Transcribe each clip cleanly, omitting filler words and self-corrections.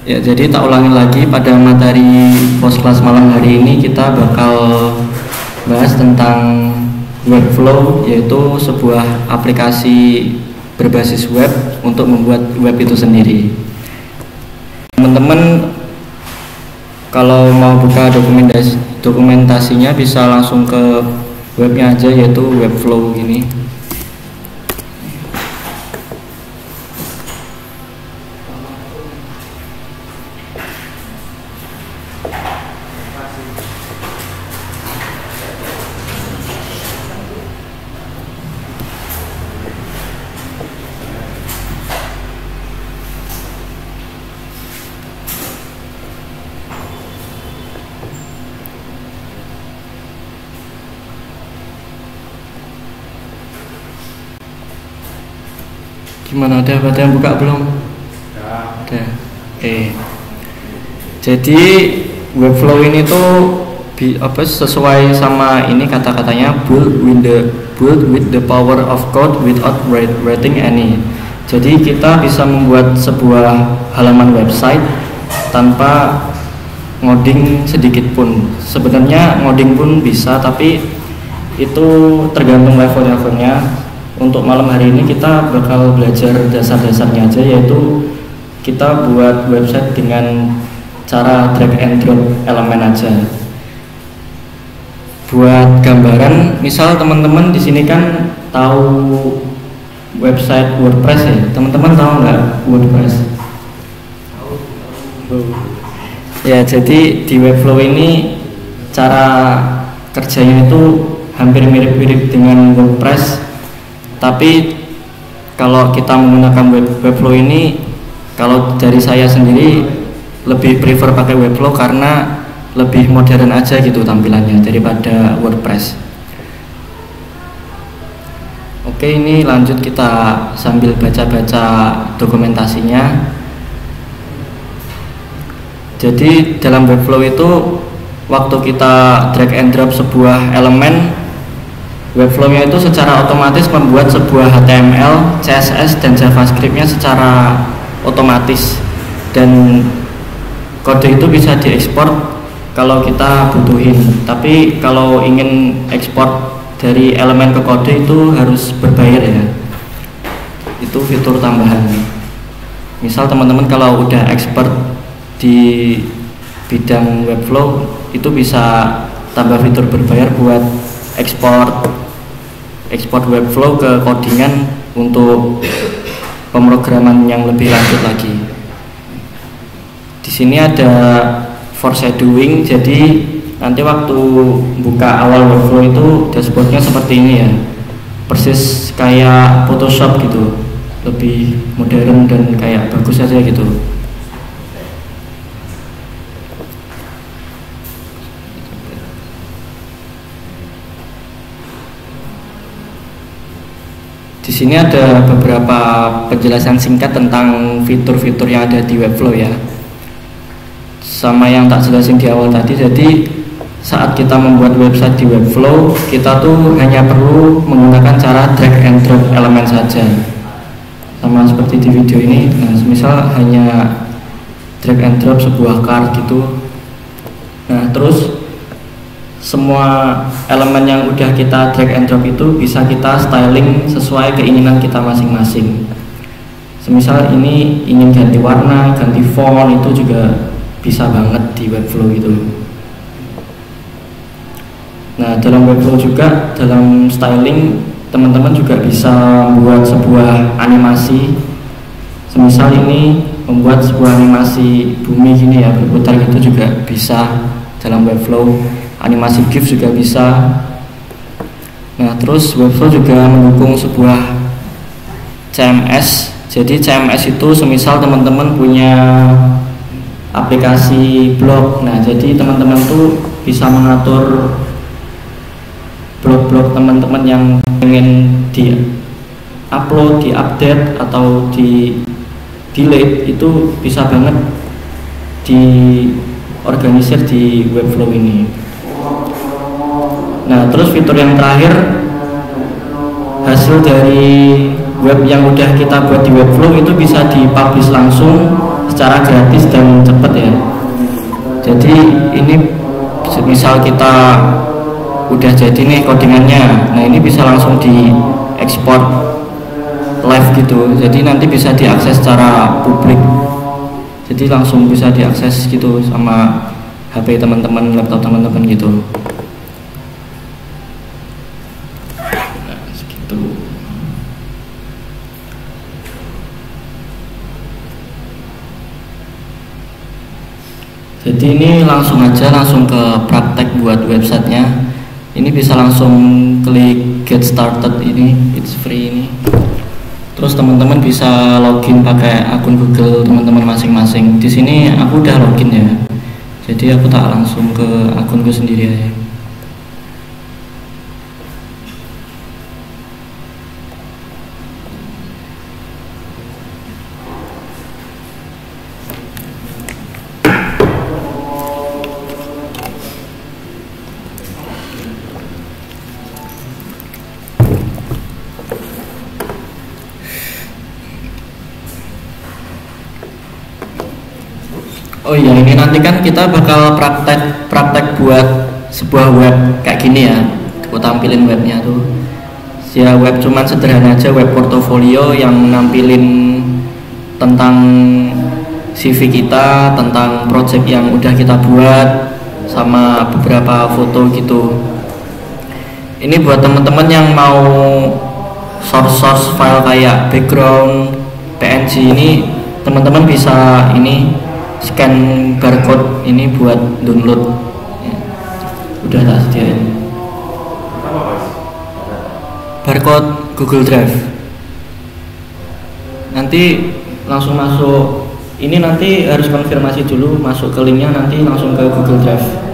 Ya, jadi tak ulangi lagi, pada materi Postclass malam hari ini kita bakal bahas tentang Webflow, yaitu sebuah aplikasi berbasis web untuk membuat web itu sendiri. Teman-teman kalau mau buka dokumentasinya bisa langsung ke webnya aja, yaitu Webflow ini. Gimana, ada yang buka belum? Ya. Ada. Oke. Jadi Webflow ini tuh sesuai sama ini kata-katanya, build with the power of code without writing any. Jadi kita bisa membuat sebuah halaman website tanpa ngoding sedikit pun. Sebenarnya ngoding pun bisa, tapi itu tergantung levelnya. Untuk malam hari ini kita bakal belajar dasar-dasarnya aja, yaitu kita buat website dengan cara drag and drop elemen aja. Buat gambaran, misal teman-teman di sini kan tahu website WordPress ya. Teman-teman tahu nggak WordPress? Ya, jadi di Webflow ini cara kerjanya itu hampir mirip-mirip dengan WordPress. Tapi kalau kita menggunakan Webflow ini, kalau dari saya sendiri lebih prefer pakai Webflow karena lebih modern aja gitu tampilannya daripada WordPress. Oke, ini lanjut kita sambil baca-baca dokumentasinya. Jadi dalam Webflow itu waktu kita drag and drop sebuah elemen, Webflow-nya itu secara otomatis membuat sebuah HTML, CSS, dan JavaScript-nya secara otomatis, dan kode itu bisa diekspor kalau kita butuhin. Tapi kalau ingin ekspor dari elemen ke kode itu harus berbayar ya. Itu fitur tambahan. Misal teman-teman kalau udah expert di bidang Webflow itu bisa tambah fitur berbayar buat ekspor Webflow ke codingan untuk pemrograman yang lebih lanjut lagi. Di sini ada foreshadowing, jadi nanti waktu buka awal Webflow itu dashboardnya seperti ini ya, persis kayak Photoshop gitu, lebih modern dan kayak bagus aja gitu. Di sini ada beberapa penjelasan singkat tentang fitur-fitur yang ada di Webflow ya. Sama yang tak jelasin di awal tadi, jadi saat kita membuat website di Webflow, kita tuh hanya perlu menggunakan cara drag and drop elemen saja. Sama seperti di video ini, nah misal hanya drag and drop sebuah card gitu. Nah, terus semua elemen yang udah kita drag and drop itu bisa kita styling sesuai keinginan kita masing-masing. Semisal ini ingin ganti warna, ganti font, itu juga bisa banget di Webflow itu. Nah, dalam Webflow juga, dalam styling, teman-teman juga bisa membuat sebuah animasi. Semisal ini membuat sebuah animasi bumi gini ya, berputar, itu juga bisa dalam Webflow. Animasi GIF juga bisa. Nah, terus Webflow juga mendukung sebuah CMS. Jadi CMS itu semisal teman-teman punya aplikasi blog. Nah, jadi teman-teman tuh bisa mengatur blog-blog teman-teman yang pengen di-upload, di-update, atau di-delete, itu bisa banget diorganisir di Webflow ini. Nah, terus fitur yang terakhir, hasil dari web yang udah kita buat di Webflow itu bisa dipublish langsung secara gratis dan cepat ya. Jadi ini misal kita udah jadi nih codingannya, nah ini bisa langsung di ekspor live gitu, jadi nanti bisa diakses secara publik, jadi langsung bisa diakses gitu sama HP teman-teman, laptop teman-teman gitu. Nah, segitu. Jadi ini langsung ke praktek buat websitenya. Ini bisa langsung klik get started, ini it's free ini. Terus teman-teman bisa login pakai akun Google teman-teman masing-masing. Di sini aku udah login ya. Jadi aku tak langsung ke akunku sendiri aja. Oh iya, ini nanti kan kita bakal praktek buat sebuah web kayak gini ya. Aku tampilin webnya tuh. Ya web cuman sederhana aja, web portofolio yang nampilin tentang CV kita, tentang project yang udah kita buat, sama beberapa foto gitu. Ini buat teman-teman yang mau source file kayak background, PNG, ini teman-teman bisa ini scan barcode ini buat download ya. Udah tak sediain barcode Google Drive, nanti langsung masuk. Ini nanti harus konfirmasi dulu, masuk ke linknya, nanti langsung ke Google Drive.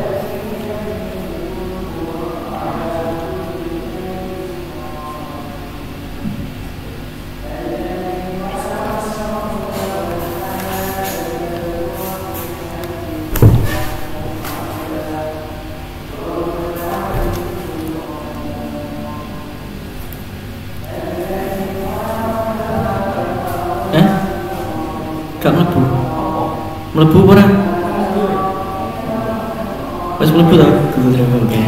Gak mlebu ora? Wes mlebu ta Google Drive. Oke.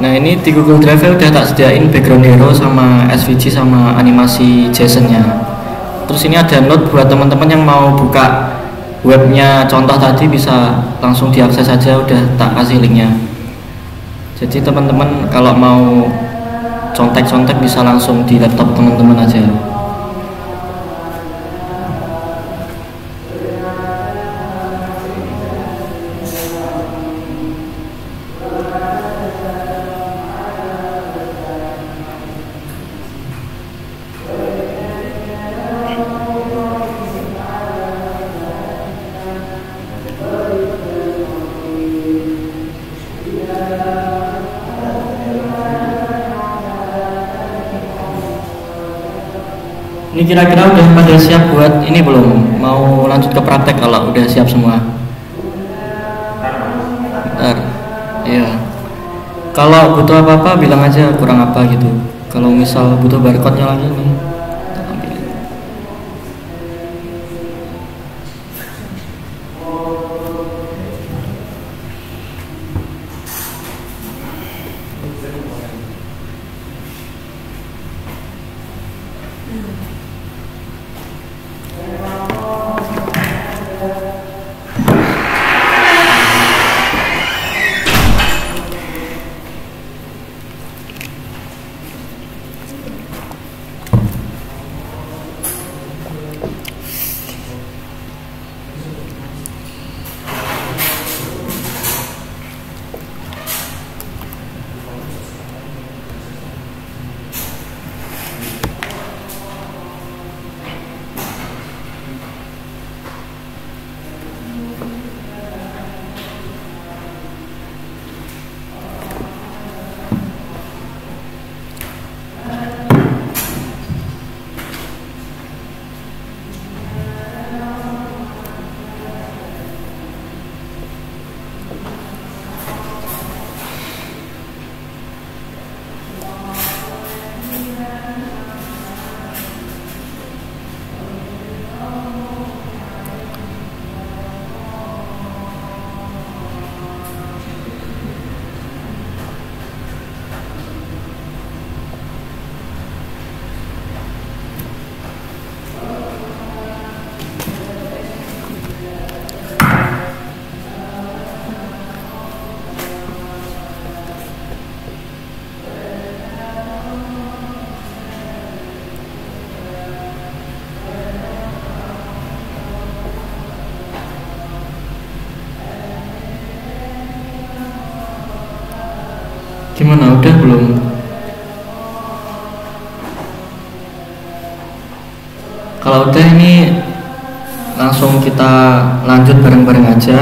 Nah, ini di Google Drive udah tak sediain background hero sama SVG sama animasi JSON-nya. Terus ini ada note buat teman-teman yang mau buka webnya contoh tadi, bisa langsung diakses aja, udah tak kasih linknya. Jadi teman-teman kalau mau contek-contek bisa langsung di laptop teman-teman aja. Ini kira-kira udah pada siap buat ini belum? Mau lanjut ke praktek kalau udah siap semua? Bentar. Iya. Kalau butuh apa-apa bilang aja kurang apa gitu. Kalau misal butuh barcode-nya lagi nih. gimana, udah belum? Kalau udah ini langsung kita lanjut bareng-bareng aja.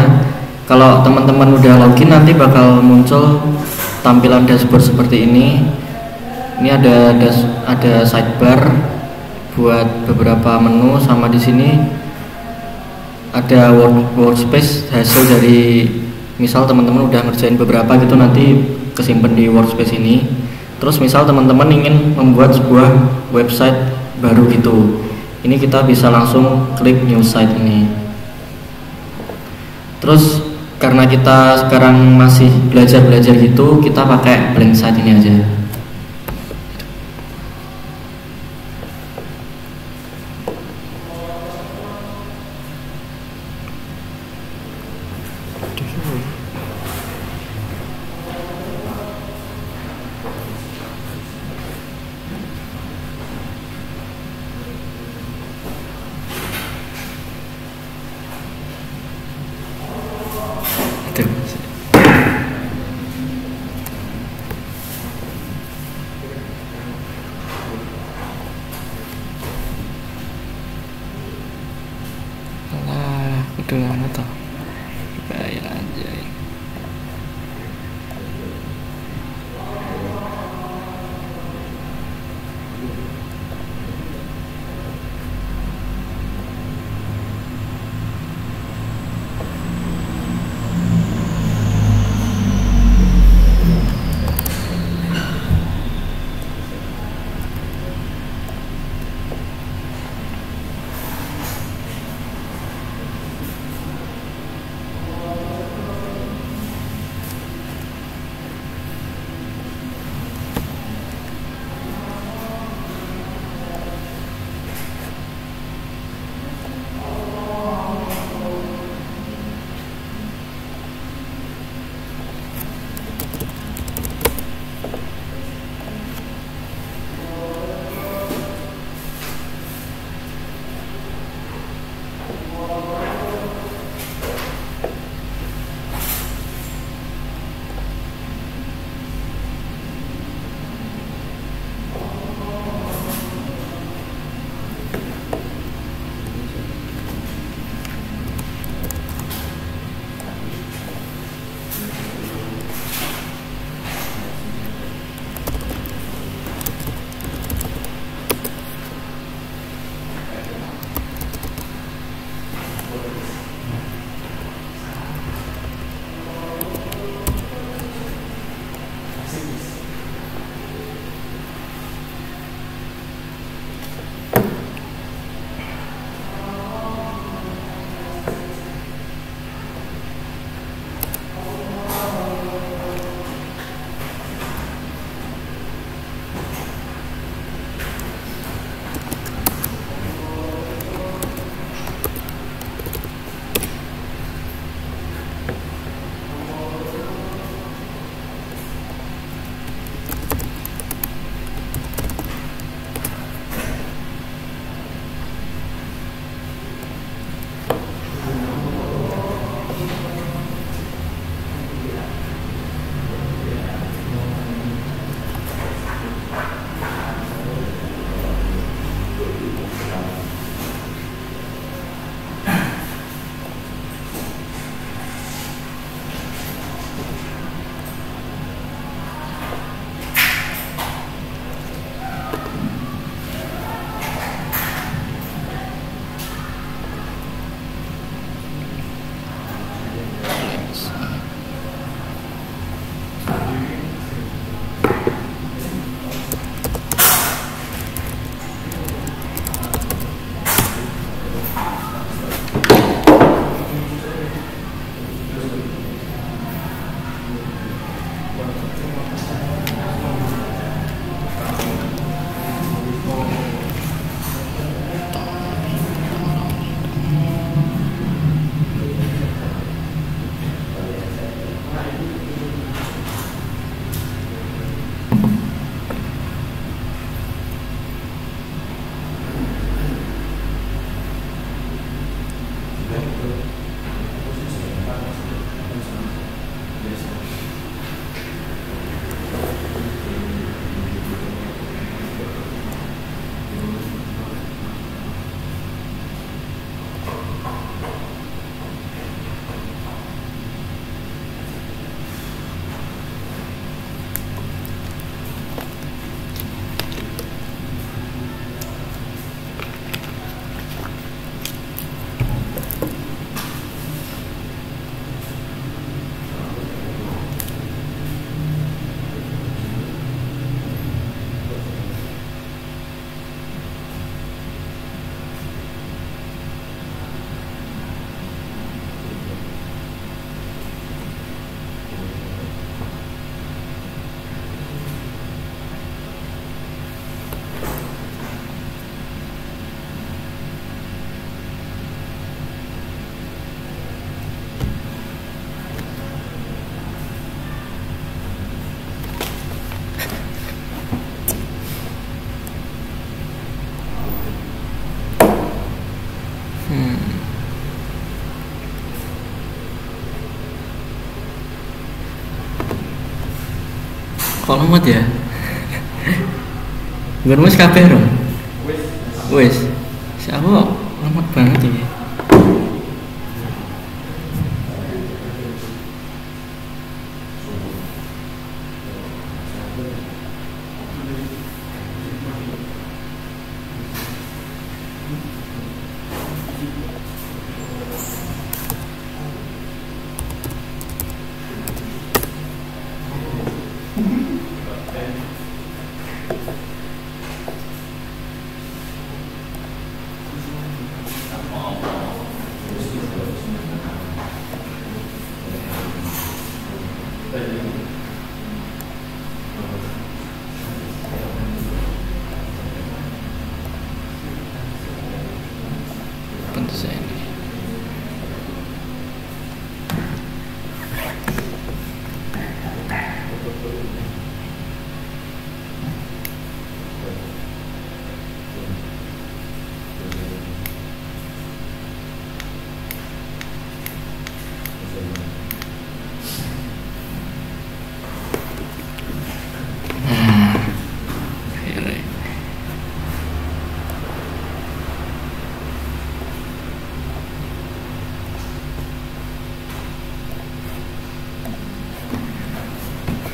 Kalau teman-teman udah login nanti bakal muncul tampilan dashboard seperti ini. Ini ada sidebar buat beberapa menu, sama di sini ada workspace hasil dari misal teman-teman udah ngerjain beberapa gitu, nanti kesimpan di workspace ini. Terus misal teman-teman ingin membuat sebuah website baru gitu, ini kita bisa langsung klik new site ini. Terus karena kita sekarang masih belajar gitu, kita pakai blank site ini aja. kok lemot ya? Bukan mas kabeh dong. Wes. Siapa lemot banget ini.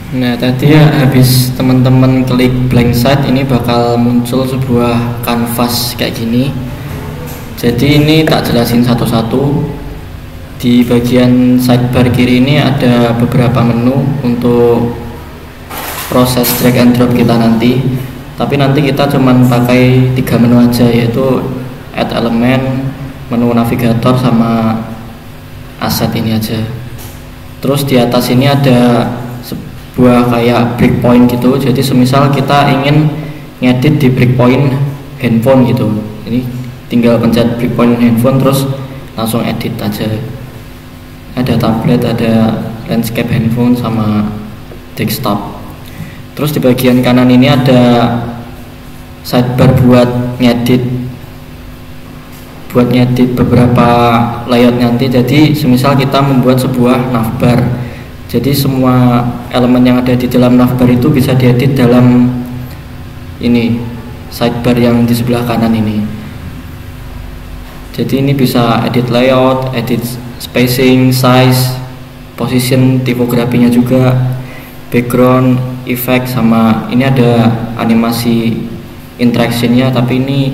Nah tadi ya habis teman-teman klik blank site ini bakal muncul sebuah kanvas kayak gini. Jadi ini tak jelasin satu-satu. Di bagian sidebar kiri ini ada beberapa menu untuk proses drag and drop kita nanti. Tapi nanti kita cuman pakai 3 menu aja, yaitu add element, menu navigator, sama aset ini aja. Terus di atas ini ada sebuah kayak breakpoint gitu. Jadi semisal kita ingin ngedit di breakpoint handphone gitu, ini tinggal pencet breakpoint handphone terus langsung edit aja. Ada tablet, ada landscape handphone, sama desktop. Terus di bagian kanan ini ada sidebar buat ngedit beberapa layout nanti. Jadi semisal kita membuat sebuah navbar, jadi semua elemen yang ada di dalam navbar itu bisa diedit dalam ini sidebar yang di sebelah kanan ini. Jadi ini bisa edit layout, edit spacing, size, position, tipografinya juga, background, effect, sama ini ada animasi interactionnya, tapi ini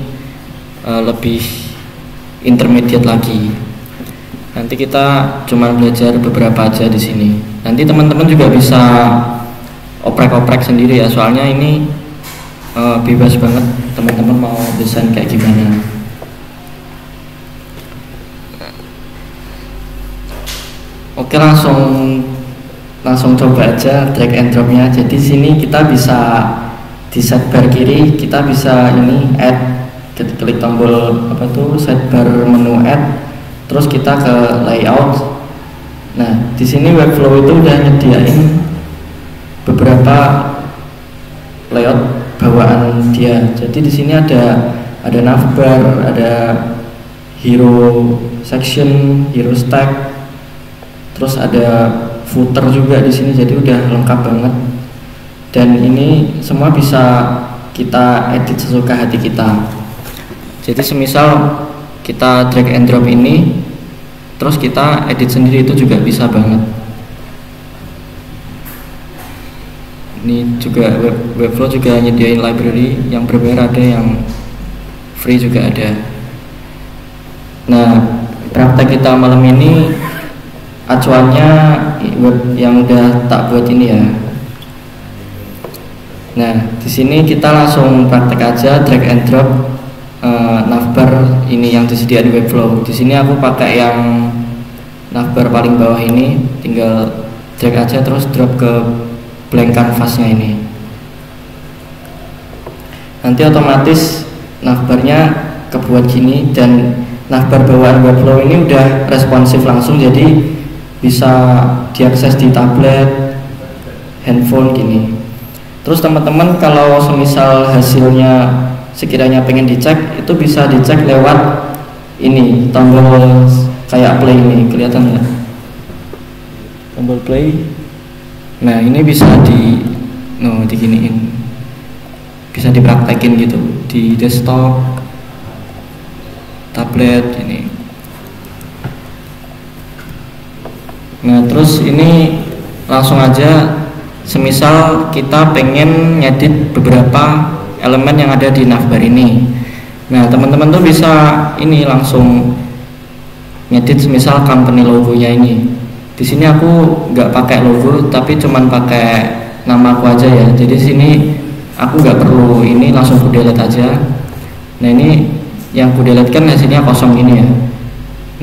lebih intermediate lagi. Nanti kita cuma belajar beberapa aja di sini. Nanti teman-teman juga bisa oprek-oprek sendiri ya, soalnya ini bebas banget teman-teman mau desain kayak gimana. Oke, langsung coba aja drag and dropnya. Jadi sini kita bisa di sidebar kiri kita bisa ini add, klik tombol apa tuh sidebar menu add, terus kita ke layout. Nah di sini Webflow itu udah nyediain beberapa layout bawaan dia. Jadi di sini ada navbar, ada hero section, hero stack, terus ada footer juga di sini. Jadi udah lengkap banget. Dan ini semua bisa kita edit sesuka hati kita. Jadi semisal kita drag and drop ini, terus kita edit sendiri, itu juga bisa banget. Ini juga Webflow juga nyediain library yang berbayar, ada yang free juga ada. Nah praktek kita malam ini acuannya yang udah tak buat ini ya. Nah di sini kita langsung praktek aja drag and drop navbar ini yang disediakan di Webflow. Di sini aku pakai yang navbar paling bawah ini, tinggal drag aja terus drop ke blank canvasnya ini. Nanti otomatis navbarnya kebuat gini, dan navbar bawaan Webflow ini udah responsif langsung, jadi bisa diakses di tablet, handphone gini. Terus teman-teman kalau semisal hasilnya sekiranya pengen dicek, itu bisa dicek lewat ini tombol kayak play ini, kelihatan nggak? Tombol play. Nah ini bisa no diginiin, bisa dipraktekin gitu di desktop, tablet ini. Nah terus ini langsung aja, semisal kita pengen ngedit beberapa elemen yang ada di navbar ini. Nah teman-teman tuh bisa ini langsung ngedit semisal company logonya ini. Di sini aku nggak pakai logo, tapi cuman pakai nama aku aja ya. Jadi sini aku nggak perlu ini, langsung ku delete aja. Nah ini yang ku delete kan hasilnya kosong ini ya.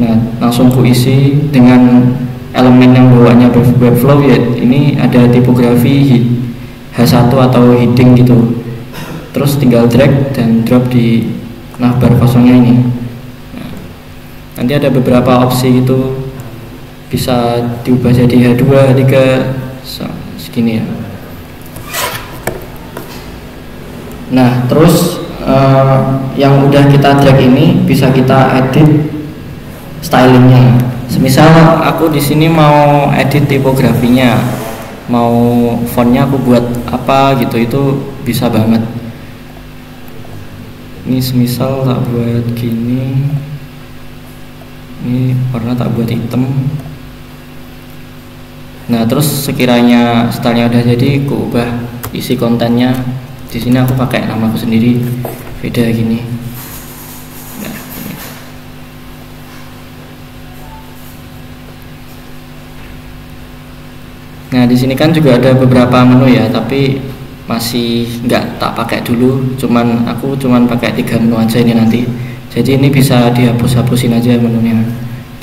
Nah langsung ku isi dengan elemen yang bawaannya Webflow ya. Ini ada tipografi H1 atau heading gitu. Terus tinggal drag dan drop di navbar kosongnya ini. Nah, nanti ada beberapa opsi gitu, bisa diubah jadi H2, H3 segini ya. Nah terus yang udah kita drag ini bisa kita edit stylingnya. Semisal aku di sini mau edit tipografinya, mau fontnya aku buat apa gitu, itu bisa banget. Ini semisal tak buat gini, ini warna tak buat hitam. Nah terus sekiranya stylenya udah jadi, aku ubah isi kontennya. Di sini aku pakai namaku sendiri, beda gini. Nah, ini. Nah di sini kan juga ada beberapa menu ya, tapi masih nggak tak pakai dulu. Aku cuman pakai 3 menu aja ini nanti. Jadi ini bisa dihapus-hapusin aja menunya.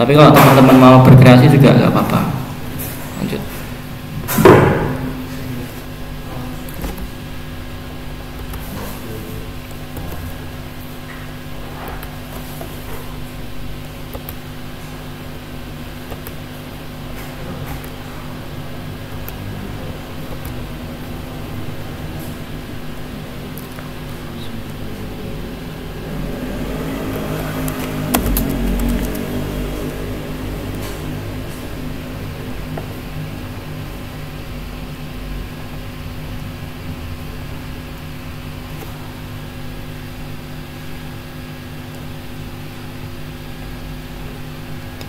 Tapi kalau teman-teman mau berkreasi juga nggak apa-apa. Lanjut.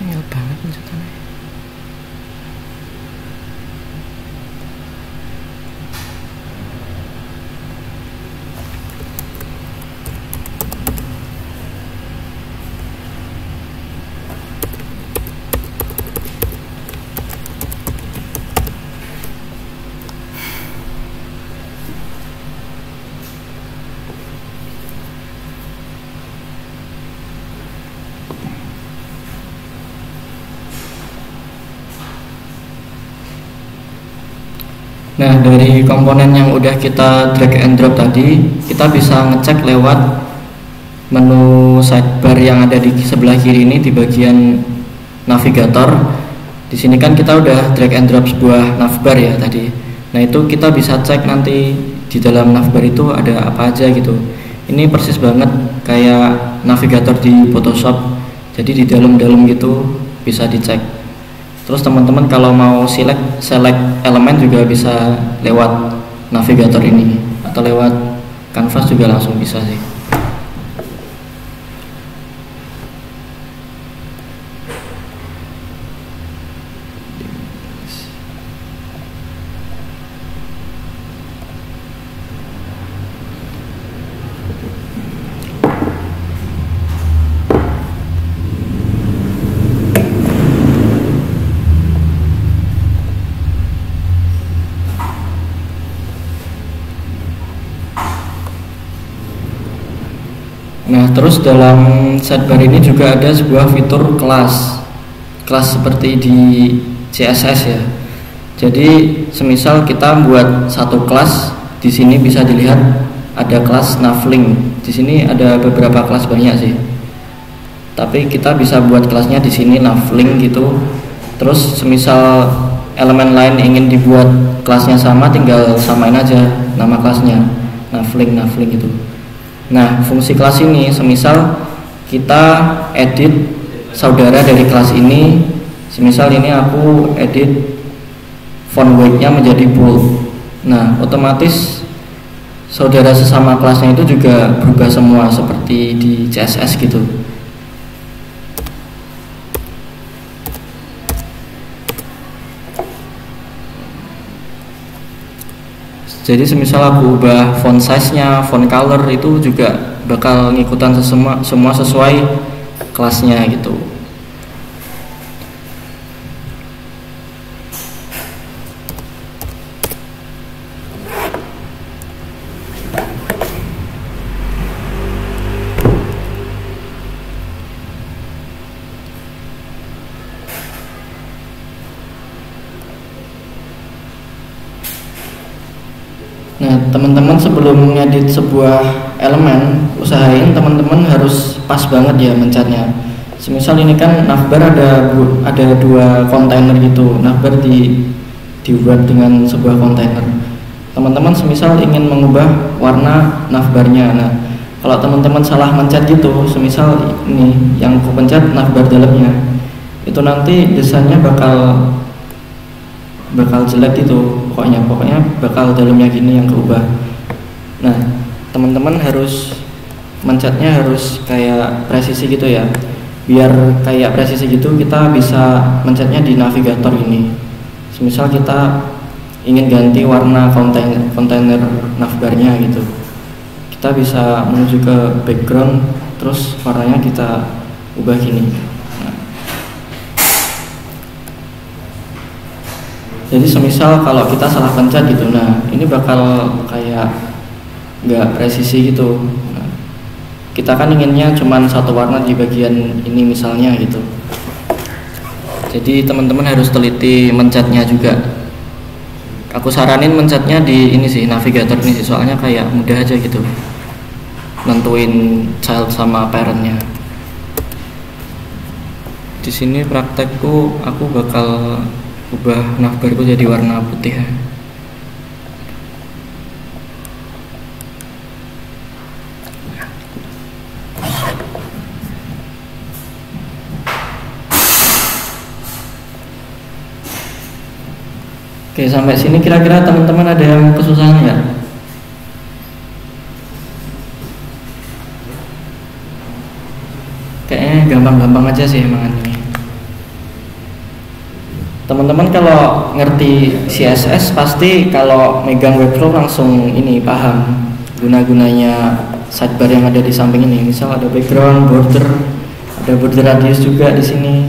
Tinggal banget pencetannya. Nah dari komponen yang udah kita drag and drop tadi, kita bisa ngecek lewat menu sidebar yang ada di sebelah kiri ini di bagian navigator. Di sini kan kita udah drag and drop sebuah navbar ya tadi. Nah itu kita bisa cek nanti di dalam navbar itu ada apa aja gitu. Ini persis banget kayak navigator di Photoshop. Jadi di dalam-dalam gitu bisa dicek. Terus teman-teman kalau mau select elemen juga bisa lewat navigator ini, atau lewat canvas juga langsung bisa sih. Nah terus dalam sidebar ini juga ada sebuah fitur kelas seperti di CSS ya. Jadi semisal kita buat satu kelas, di sini bisa dilihat ada kelas navlink. Di sini ada beberapa kelas banyak sih. Tapi kita bisa buat kelasnya di sini navlink gitu. Terus semisal elemen lain ingin dibuat kelasnya sama, tinggal samain aja nama kelasnya navlink gitu. Nah fungsi kelas ini semisal kita edit saudara dari kelas ini, semisal ini aku edit font weight-nya menjadi bold. Nah, otomatis saudara sesama kelasnya itu juga berubah semua seperti di CSS gitu. Jadi semisal aku ubah font size-nya, font color itu juga bakal ngikutan semua sesuai kelasnya gitu. Nah, teman-teman sebelum ngedit sebuah elemen, usahain teman-teman harus pas banget ya mencatnya. Semisal ini kan navbar ada dua kontainer gitu. Navbar dibuat dengan sebuah kontainer. Teman-teman semisal ingin mengubah warna navbarnya. Nah, kalau teman-teman salah mencet gitu, semisal ini yang aku pencet navbar dalamnya, itu nanti desainnya bakal jelek gitu, pokoknya bakal dalamnya gini yang keubah. Nah, teman-teman harus mencetnya harus kayak presisi gitu ya, biar kayak presisi gitu kita bisa mencetnya di navigator ini. Semisal kita ingin ganti warna kontainer navbarnya gitu, kita bisa menuju ke background, terus warnanya kita ubah gini. Jadi semisal kalau kita salah pencet gitu, nah ini bakal kayak nggak presisi gitu. Nah, kita kan inginnya cuman satu warna di bagian ini misalnya gitu. Jadi teman-teman harus teliti mencetnya juga. Aku saranin mencetnya di ini sih, navigator ini sih, soalnya kayak mudah aja gitu nentuin child sama parentnya. Di sini praktekku aku bakal ubah navbarku jadi warna putih ya. Oke, sampai sini kira-kira teman-teman ada yang kesusahan nggak? Kayaknya gampang-gampang aja sih emang ini. Teman-teman kalau ngerti CSS pasti kalau megang Webflow langsung ini paham guna-gunanya sidebar yang ada di samping ini. Misal ada background, border, ada border radius juga di sini.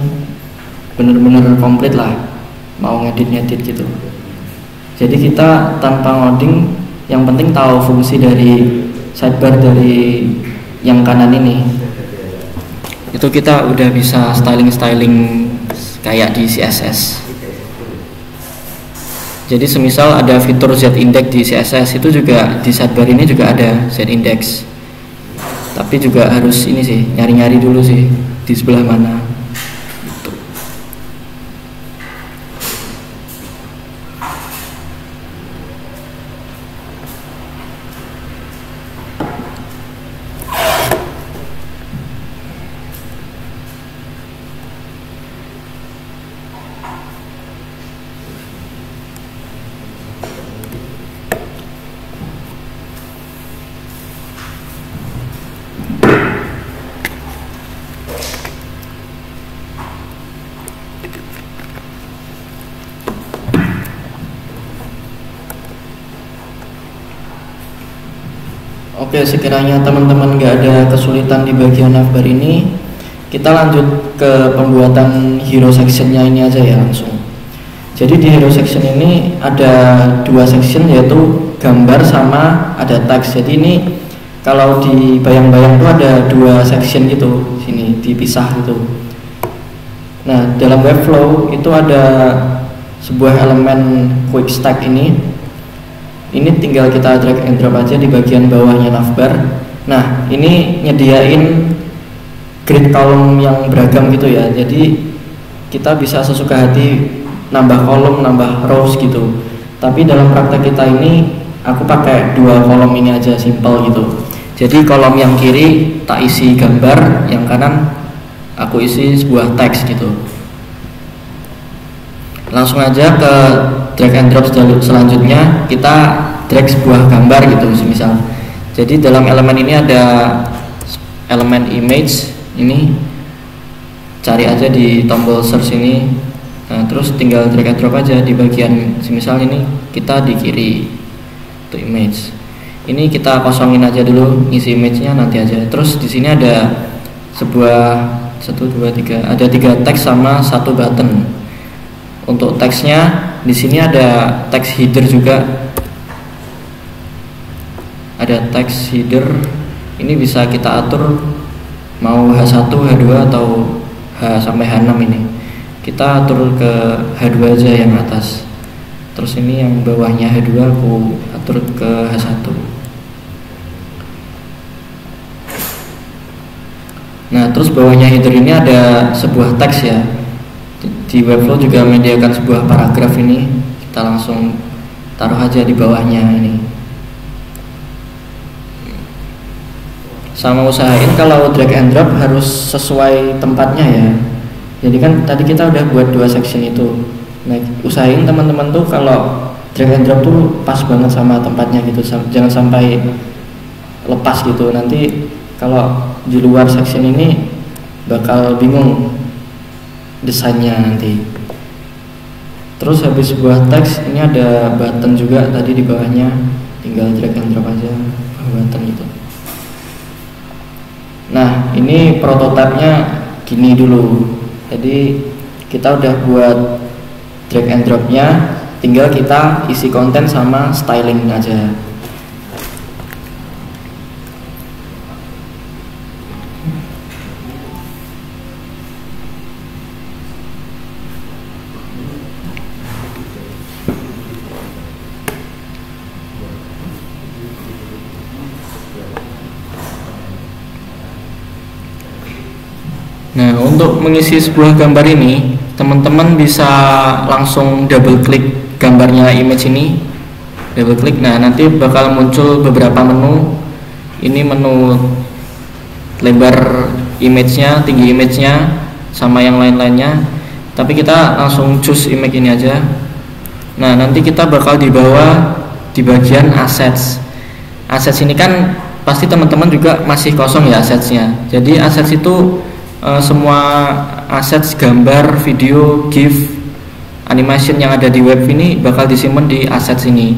Bener-bener komplit lah mau ngedit gitu. Jadi kita tanpa ngoding, yang penting tahu fungsi dari sidebar dari yang kanan ini. Itu kita udah bisa styling kayak di CSS. Jadi semisal ada fitur Z-index di CSS, itu juga di sidebar ini juga ada Z-index. Tapi juga harus ini sih, nyari-nyari dulu sih di sebelah mana. Gitu. Oke, sekiranya teman-teman nggak ada kesulitan di bagian navbar ini, kita lanjut ke pembuatan hero sectionnya ini aja ya langsung. Jadi di hero section ini ada dua section, yaitu gambar sama ada teks. Jadi ini kalau di bayang-bayang tuh ada dua section gitu, sini dipisah gitu. Nah, dalam Webflow itu ada sebuah elemen quick stack ini. Ini tinggal kita drag and drop aja di bagian bawahnya navbar. Nah, ini nyediain grid column yang beragam gitu ya. Jadi kita bisa sesuka hati nambah kolom, nambah rows gitu. Tapi dalam praktek kita ini aku pakai dua kolom ini aja, simple gitu. Jadi kolom yang kiri tak isi gambar, yang kanan aku isi sebuah teks gitu. langsung aja ke drag and drop selanjutnya. Kita drag sebuah gambar gitu misal. Jadi dalam elemen ini ada elemen image ini, cari aja di tombol search ini. Nah, terus tinggal drag and drop aja di bagian misal ini kita di kiri untuk image. Ini kita kosongin aja dulu, isi image-nya nanti aja. Terus di sini ada sebuah 1 2 3 ada 3 teks sama 1 button. Untuk teksnya di sini ada teks header juga. Ada teks header. Ini bisa kita atur mau H1, H2 atau H sampai H6 ini. Kita atur ke H2 aja yang atas. Terus ini yang bawahnya H2 aku atur ke H1. Nah, terus bawahnya header ini ada sebuah teks ya. Di Webflow juga menyediakan sebuah paragraf ini. Kita langsung taruh aja di bawahnya ini. Sama usahain kalau drag and drop harus sesuai tempatnya ya. Jadi kan tadi kita udah buat 2 section itu. Nah, usahain teman-teman tuh kalau drag and drop tuh pas banget sama tempatnya gitu. Jangan sampai lepas gitu. Nanti kalau di luar section ini bakal bingung desainnya nanti. Terus habis sebuah teks ini ada button juga tadi di bawahnya, tinggal drag and drop aja button gitu. Nah, ini prototipenya gini dulu. Jadi kita udah buat drag and dropnya, tinggal kita isi konten sama styling aja. Nah, untuk mengisi sebuah gambar ini, teman-teman bisa langsung double klik gambarnya image ini, double klik. Nah, nanti bakal muncul beberapa menu. Ini menu lebar image-nya, tinggi image-nya, sama yang lain-lainnya. Tapi kita langsung choose image ini aja. Nah, nanti kita bakal dibawa di bagian assets. Assets ini kan pasti teman-teman juga masih kosong ya assets-nya. Jadi assets itu semua assets gambar, video, GIF, animation yang ada di web ini bakal disimpan di assets ini.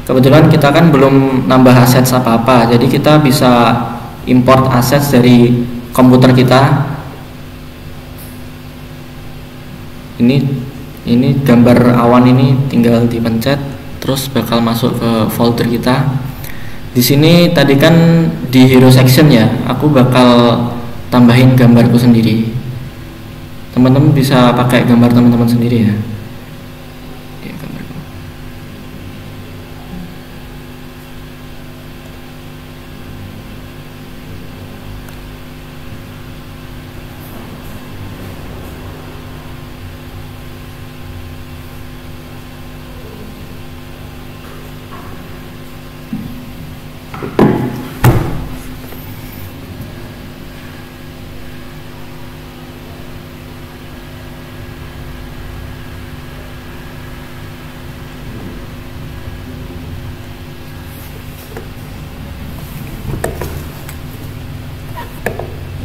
Kebetulan kita kan belum nambah assets apa-apa, jadi kita bisa import assets dari komputer kita. Ini gambar awan ini tinggal dipencet, terus bakal masuk ke folder kita. Di sini tadi kan di hero section ya, aku bakal tambahin gambarku sendiri. Teman-teman bisa pakai gambar teman-teman sendiri ya.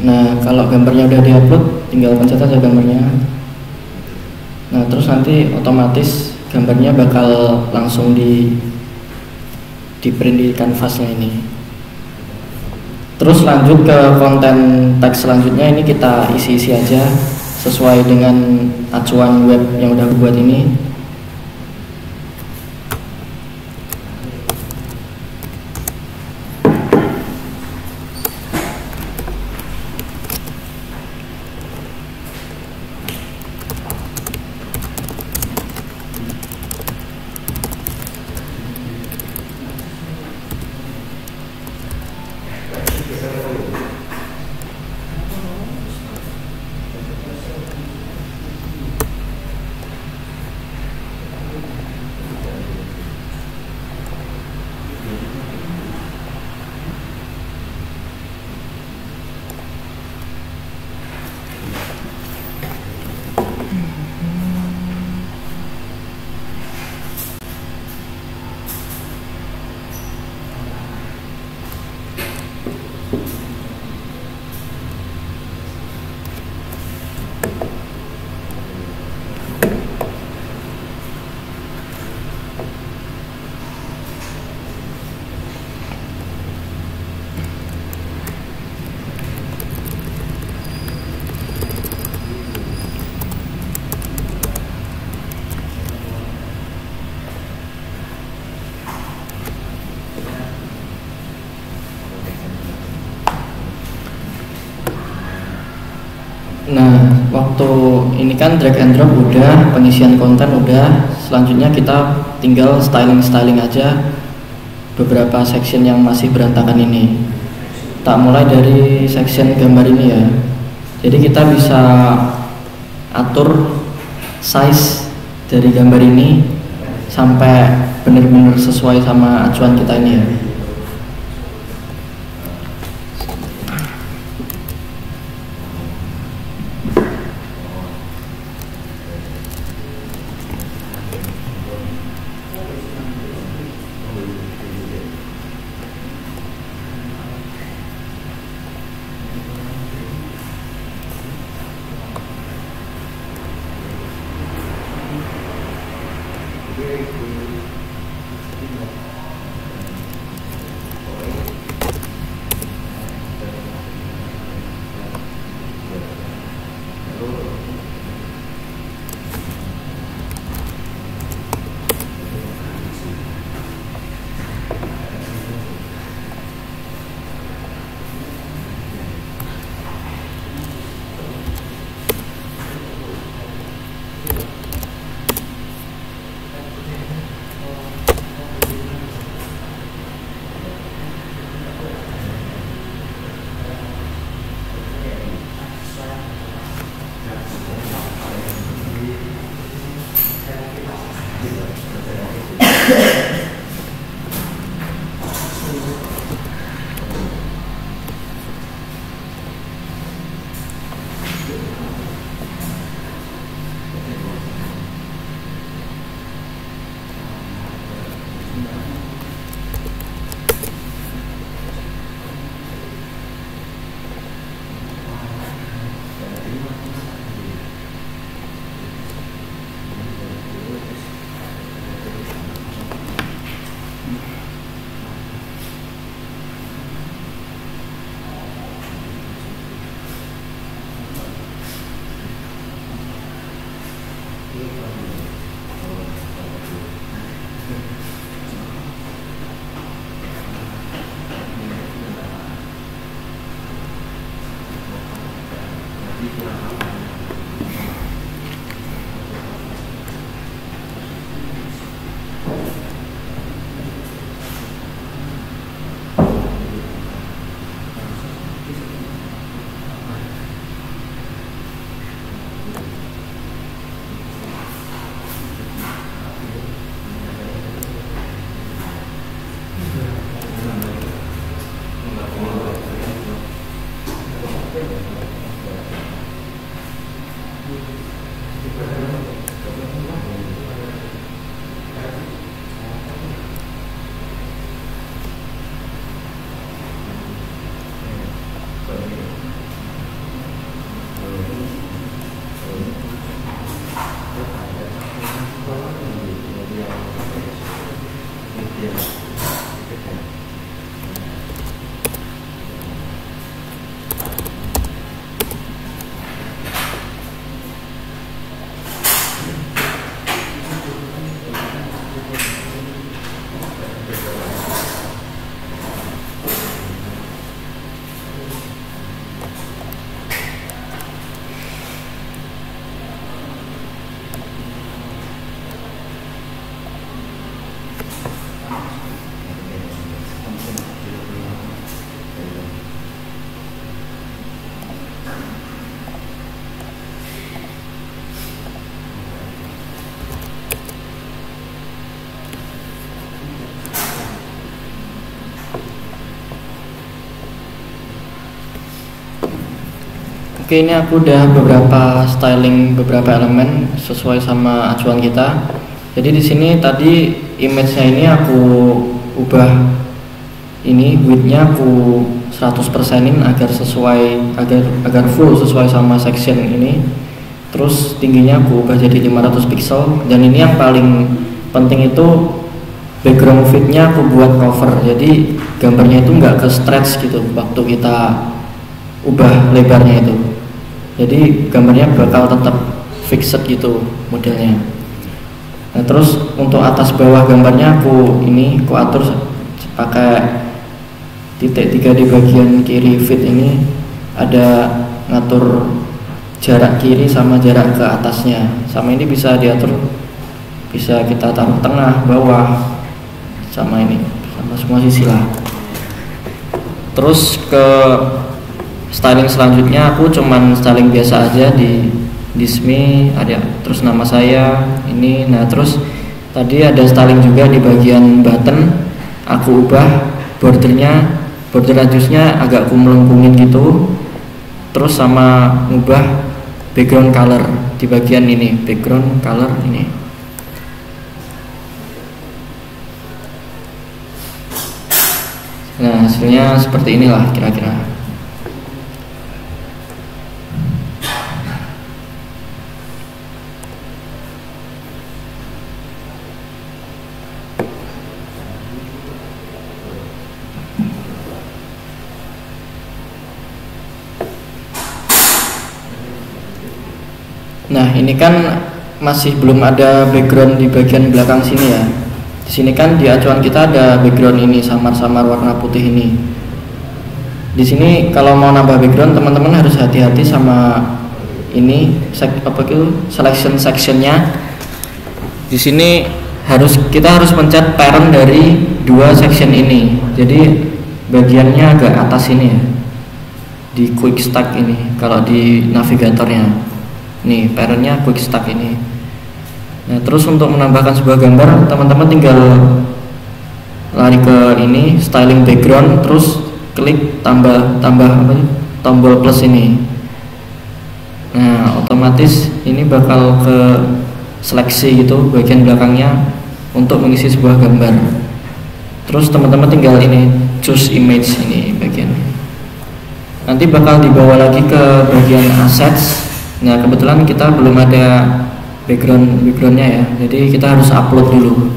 Nah, kalau gambarnya udah diupload, tinggal pencet aja gambarnya. Nah, terus nanti otomatis gambarnya bakal langsung di print di kanvasnya ini. Terus lanjut ke konten teks selanjutnya, ini kita isi-isi aja sesuai dengan acuan web yang udah buat ini. Nah, waktu ini kan drag and drop udah, pengisian konten udah, selanjutnya kita tinggal styling aja beberapa section yang masih berantakan ini. Tak mulai dari section gambar ini ya. Jadi kita bisa atur size dari gambar ini sampai benar-benar sesuai sama acuan kita ini ya. Oke, ini aku udah beberapa styling beberapa elemen sesuai sama acuan kita. Jadi di sini tadi image-nya ini aku ubah, ini width-nya aku 100%-in agar sesuai agar full sesuai sama section ini. Terus tingginya aku ubah jadi 500 pixel, dan ini yang paling penting itu background fit-nya aku buat cover. Jadi gambarnya itu nggak ke stretch gitu waktu kita ubah lebarnya itu. Jadi gambarnya bakal tetap fixed gitu modelnya. Nah, terus untuk atas bawah gambarnya aku atur pakai titik 3 di bagian kiri fit ini, ada ngatur jarak kiri sama jarak ke atasnya. Sama ini bisa diatur, bisa kita taruh tengah, bawah, sama ini, sama semua sisi lah. Terus ke styling selanjutnya aku cuman styling biasa aja di Dismi ada, terus nama saya ini. Nah terus tadi ada styling juga di bagian button, aku ubah border radiusnya agak aku melengkungin gitu. Terus sama ubah background color di bagian ini, background color ini. Nah hasilnya seperti inilah kira-kira. Nah ini kan masih belum ada background di bagian belakang sini ya. Di sini kan di acuan kita ada background ini samar-samar warna putih ini. Di sini kalau mau nambah background teman-teman harus hati-hati sama ini selection sectionnya. Di sini kita harus pencet parent dari dua section ini. Jadi bagiannya agak atas ini ya. Di quick stack ini kalau di navigatornya. Nih parentnya quick stack ini. Nah terus untuk menambahkan sebuah gambar teman-teman tinggal lari ke ini styling background, terus klik tambah tombol plus ini. Nah otomatis ini bakal ke seleksi gitu bagian belakangnya untuk mengisi sebuah gambar. Terus teman-teman tinggal ini choose image ini bagian. Nanti bakal dibawa lagi ke bagian assets. Nah kebetulan kita belum ada backgroundnya ya, jadi kita harus upload dulu.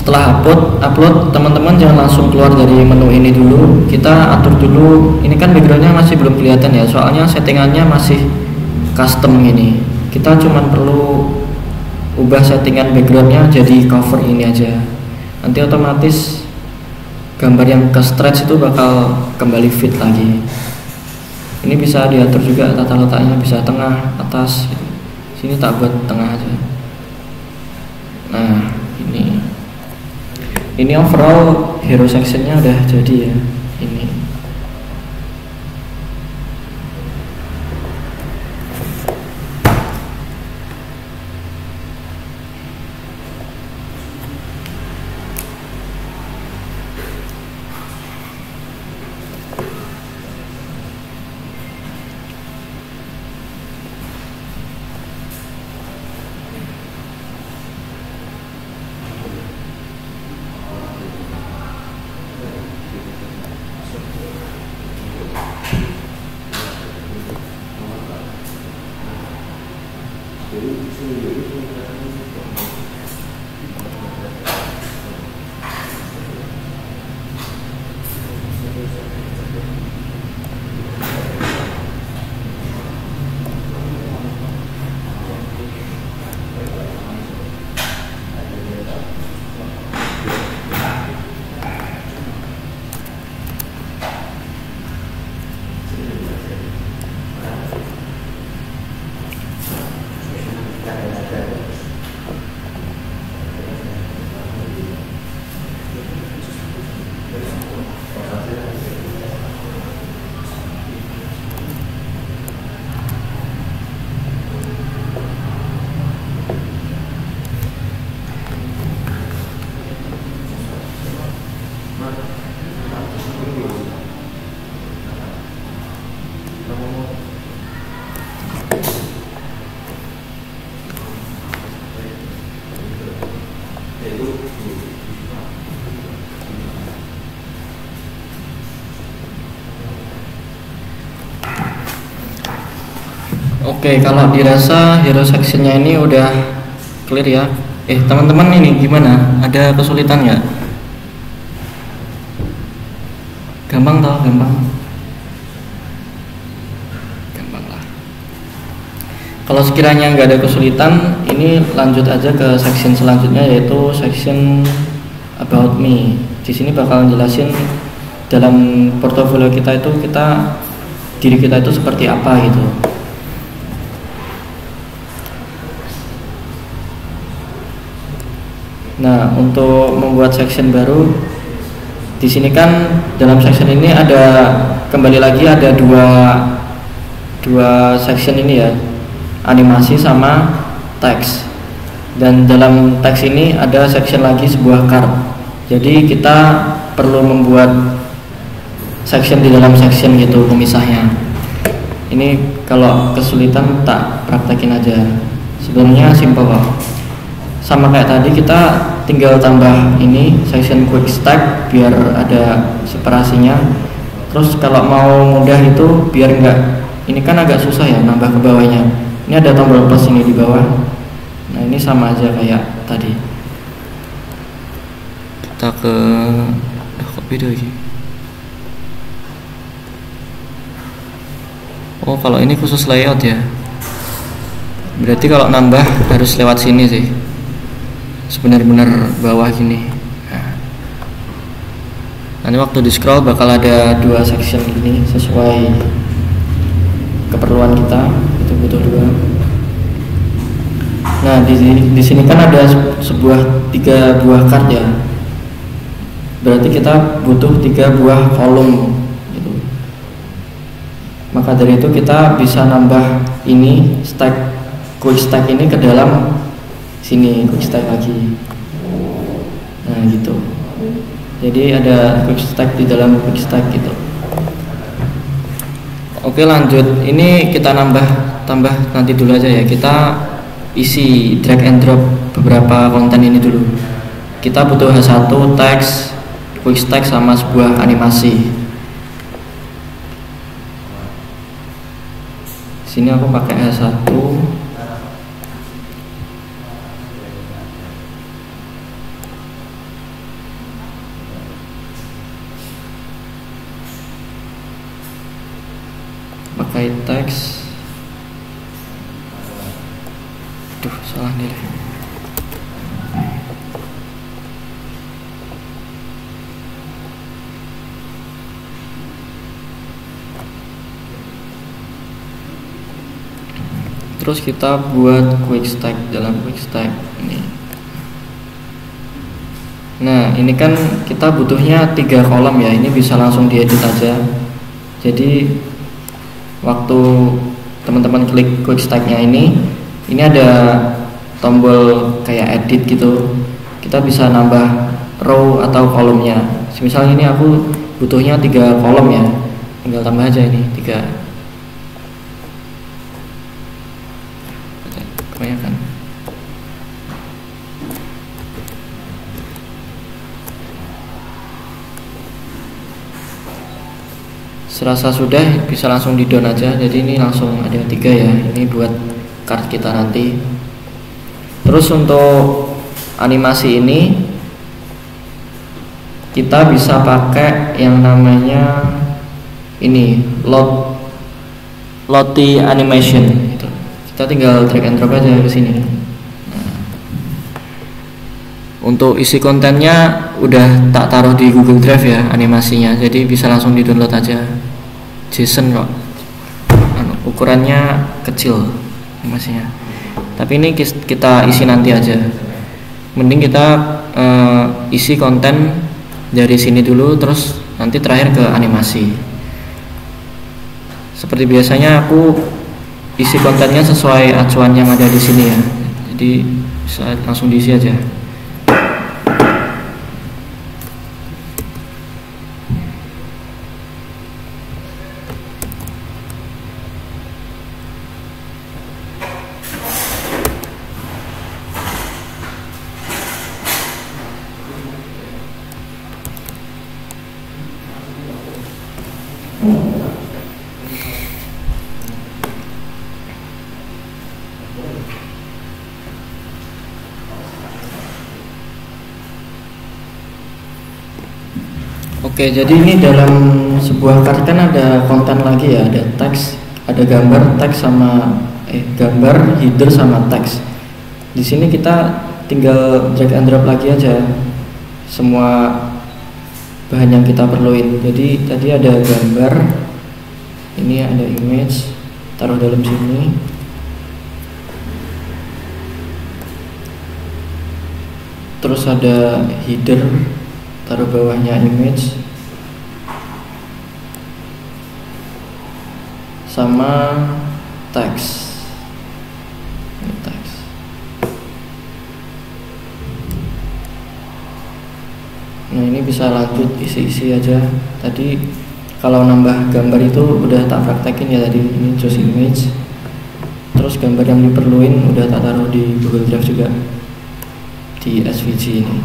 Setelah upload teman-teman jangan langsung keluar dari menu ini dulu, kita atur dulu. Ini kan backgroundnya masih belum kelihatan ya, soalnya settingannya masih custom ini. Kita cuma perlu ubah settingan backgroundnya jadi cover ini aja, nanti otomatis gambar yang ke stretch itu bakal kembali fit lagi. Ini bisa diatur juga tata letaknya, bisa tengah, atas gitu. Sini tak buat tengah aja. Nah ini overall hero sectionnya udah jadi ya. Ini Oke, kalau dirasa hero sectionnya ini udah clear ya. Teman-teman ini gimana? Ada kesulitan nggak? Gampang toh, gampang. Kalau sekiranya nggak ada kesulitan, ini lanjut aja ke section selanjutnya, yaitu section about me. Di sini bakal jelasin dalam portofolio kita itu diri kita itu seperti apa gitu. Nah, untuk membuat section baru, di sini kan dalam section ini kembali lagi ada dua section ini ya, animasi sama teks. Dan dalam teks ini ada section lagi sebuah card. Jadi kita perlu membuat section di dalam section gitu pemisahnya. Ini kalau kesulitan tak praktekin aja. Sebenarnya simple kok. Sama kayak tadi, kita tinggal tambah ini section quick stack biar ada separasinya. Terus kalau mau mudah itu biar enggak, ini kan agak susah ya nambah ke bawahnya. Ini ada tombol plus ini di bawah. Nah, ini sama aja kayak tadi. Kita ke kok beda lagi. Oh, kalau ini khusus layout ya. Berarti kalau nambah harus lewat sini sih. Sebenar-benar bawah gini. Nah, nanti waktu di scroll bakal ada dua section ini sesuai keperluan kita. Itu butuh dua. Nah, di sini kan ada tiga buah card ya. Berarti kita butuh 3 buah kolom gitu. Maka dari itu kita bisa nambah ini quick stack ini ke dalam sini, quick stack lagi. Nah, gitu. Jadi ada quick stack di dalam quick stack gitu. Oke, lanjut. Ini kita tambah nanti dulu aja ya. Kita isi drag and drop beberapa konten ini dulu. Kita butuh H1, teks, quick stack sama sebuah animasi. Sini aku pakai H1. Pakai teks. Duh, salah nih deh. Terus kita buat quick stack dalam quick stack ini. Nah, ini kan kita butuhnya 3 kolom ya. Ini bisa langsung diedit aja. Jadi waktu teman-teman klik quick stack-nya ini ada tombol kayak edit gitu. Kita bisa nambah row atau kolomnya. Misalnya ini aku butuhnya 3 kolom ya. Tinggal tambah aja ini 3. Kebanyakan. Serasa sudah, bisa langsung di down aja. Jadi ini langsung ada 3 ya. Ini buat card kita nanti. Terus untuk animasi ini kita bisa pakai yang namanya ini Lottie animation gitu. Kita tinggal drag and drop aja ke sini. Nah, untuk isi kontennya udah tak taruh di Google Drive ya animasinya. Jadi bisa langsung di download aja. JSON kok. Ukurannya kecil animasinya. Tapi ini kita isi nanti aja. Mending kita isi konten dari sini dulu, terus nanti terakhir ke animasi. Seperti biasanya aku isi kontennya sesuai acuan yang ada di sini ya. Jadi bisa langsung diisi aja. Oke, jadi ini dalam sebuah card kan ada konten lagi ya, ada teks, ada gambar, teks sama gambar, header sama teks. Di sini kita tinggal drag and drop lagi aja semua bahan yang kita perluin. Jadi tadi ada gambar, ini ada image, taruh dalam sini. Terus ada header, taruh bawahnya image, sama teks. Ini teks. Nah ini bisa lanjut isi-isi aja. Tadi kalau nambah gambar itu udah tak praktekin ya tadi. Ini choose image. Terus gambar yang diperluin udah tak taruh di Google Drive juga, di SVG ini.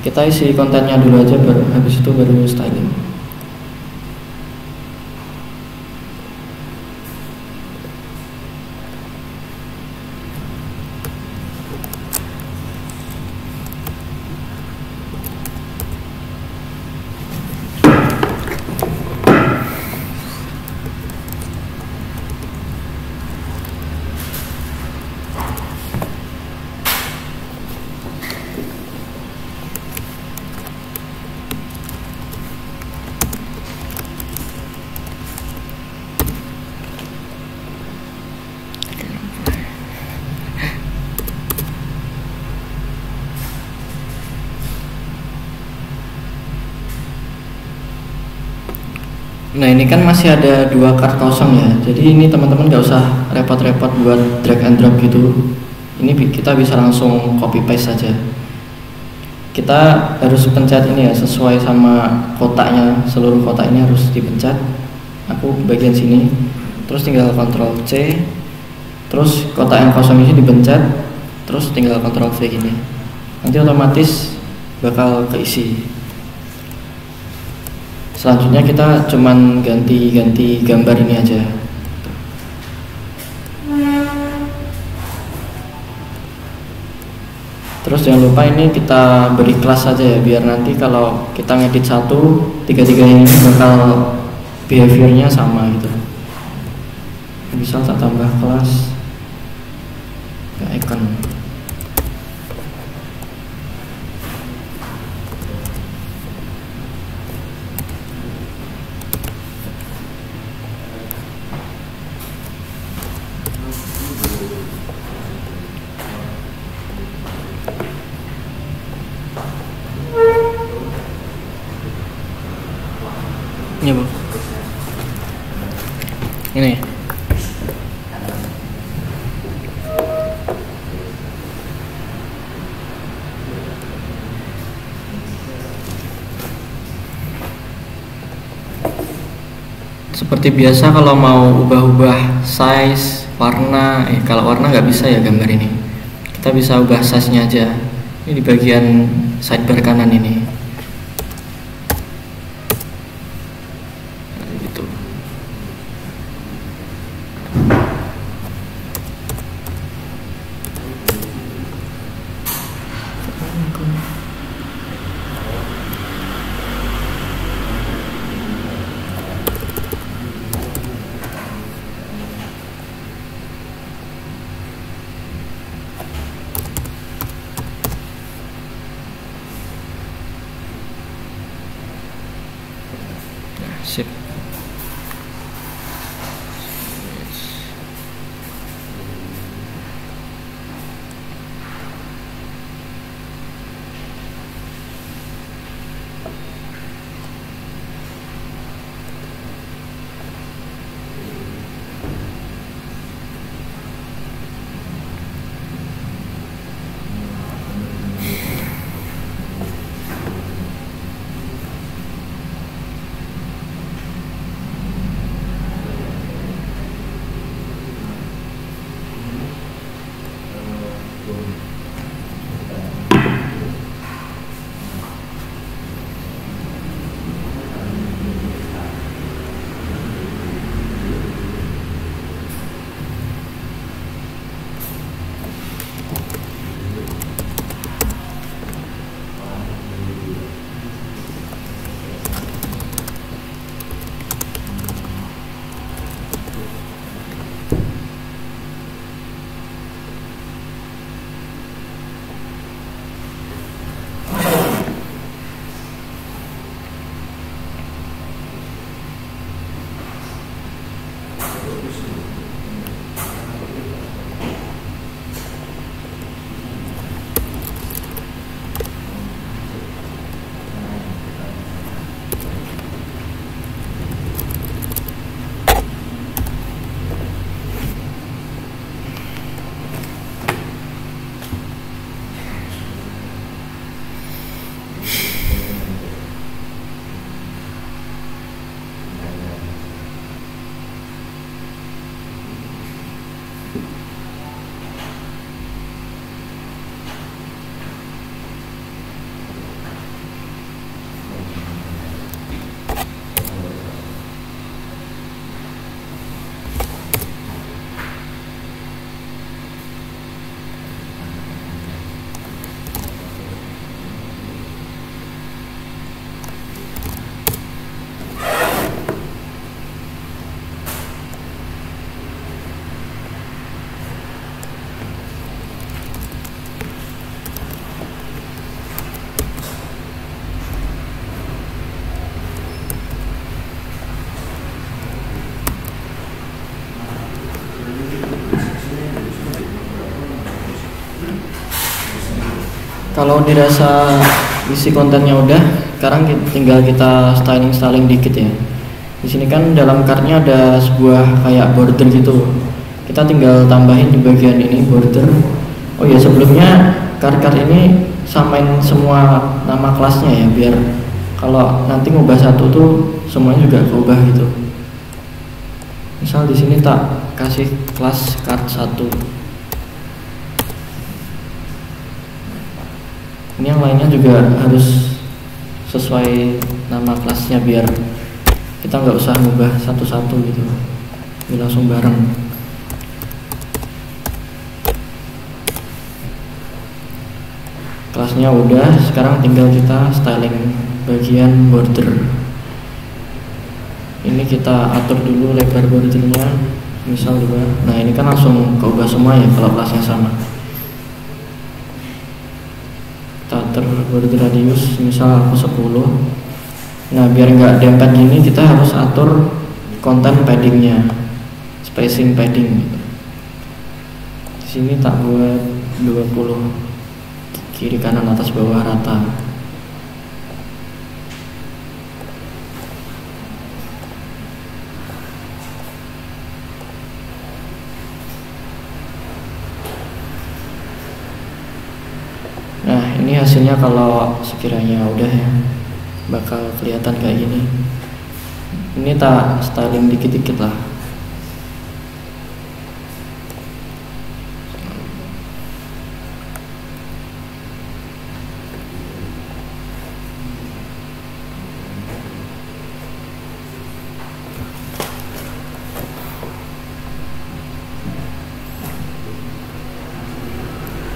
Kita isi kontennya dulu aja, baru habis itu baru styling. Nah ini kan masih ada 2 kart kosong ya. Jadi ini teman-teman gak usah repot-repot buat drag and drop gitu. Ini kita bisa langsung copy paste saja. Kita harus pencet ini ya, sesuai sama kotaknya. Seluruh kotak ini harus dipencet. Aku bagian sini. Terus tinggal Ctrl C. Terus kotak yang kosong ini dipencet. Terus tinggal Ctrl V gini. Nanti otomatis bakal keisi. Selanjutnya kita cuman ganti gambar ini aja. Terus jangan lupa ini kita beri kelas aja ya, biar nanti kalau kita ngedit satu, tiga-tiga ini bakal behaviornya sama gitu. Misal tak tambah kelas ke icon. Ini Bu, ini seperti biasa kalau mau ubah-ubah size, warna, kalau warna nggak bisa ya gambar ini, kita bisa ubah size-nya aja. Ini di bagian sidebar kanan ini. Sip. Kalau dirasa isi kontennya udah, sekarang tinggal kita styling dikit ya. Di sini kan dalam cardnya ada sebuah kayak border gitu. Kita tinggal tambahin di bagian ini border. Oh ya, sebelumnya card ini samain semua nama kelasnya ya, biar kalau nanti ngubah satu tuh semuanya juga berubah gitu. Misal di sini tak kasih kelas card 1. Ini yang lainnya juga harus sesuai nama kelasnya biar kita nggak usah ngubah satu-satu gitu, ini langsung bareng. Kelasnya udah, sekarang tinggal kita styling bagian border. Ini kita atur dulu lebar bordernya, misal 2. Nah ini kan langsung keubah semua ya kalau kelasnya sama. Kita atur border radius misal aku 10. Nah biar nggak dempet gini, kita harus atur konten paddingnya, spacing padding gitu. Di sini tak buat 20, kiri kanan atas bawah rata. Nah ini hasilnya kalau sekiranya udah ya, bakal kelihatan kayak gini. Ini tak styling dikit-dikit lah.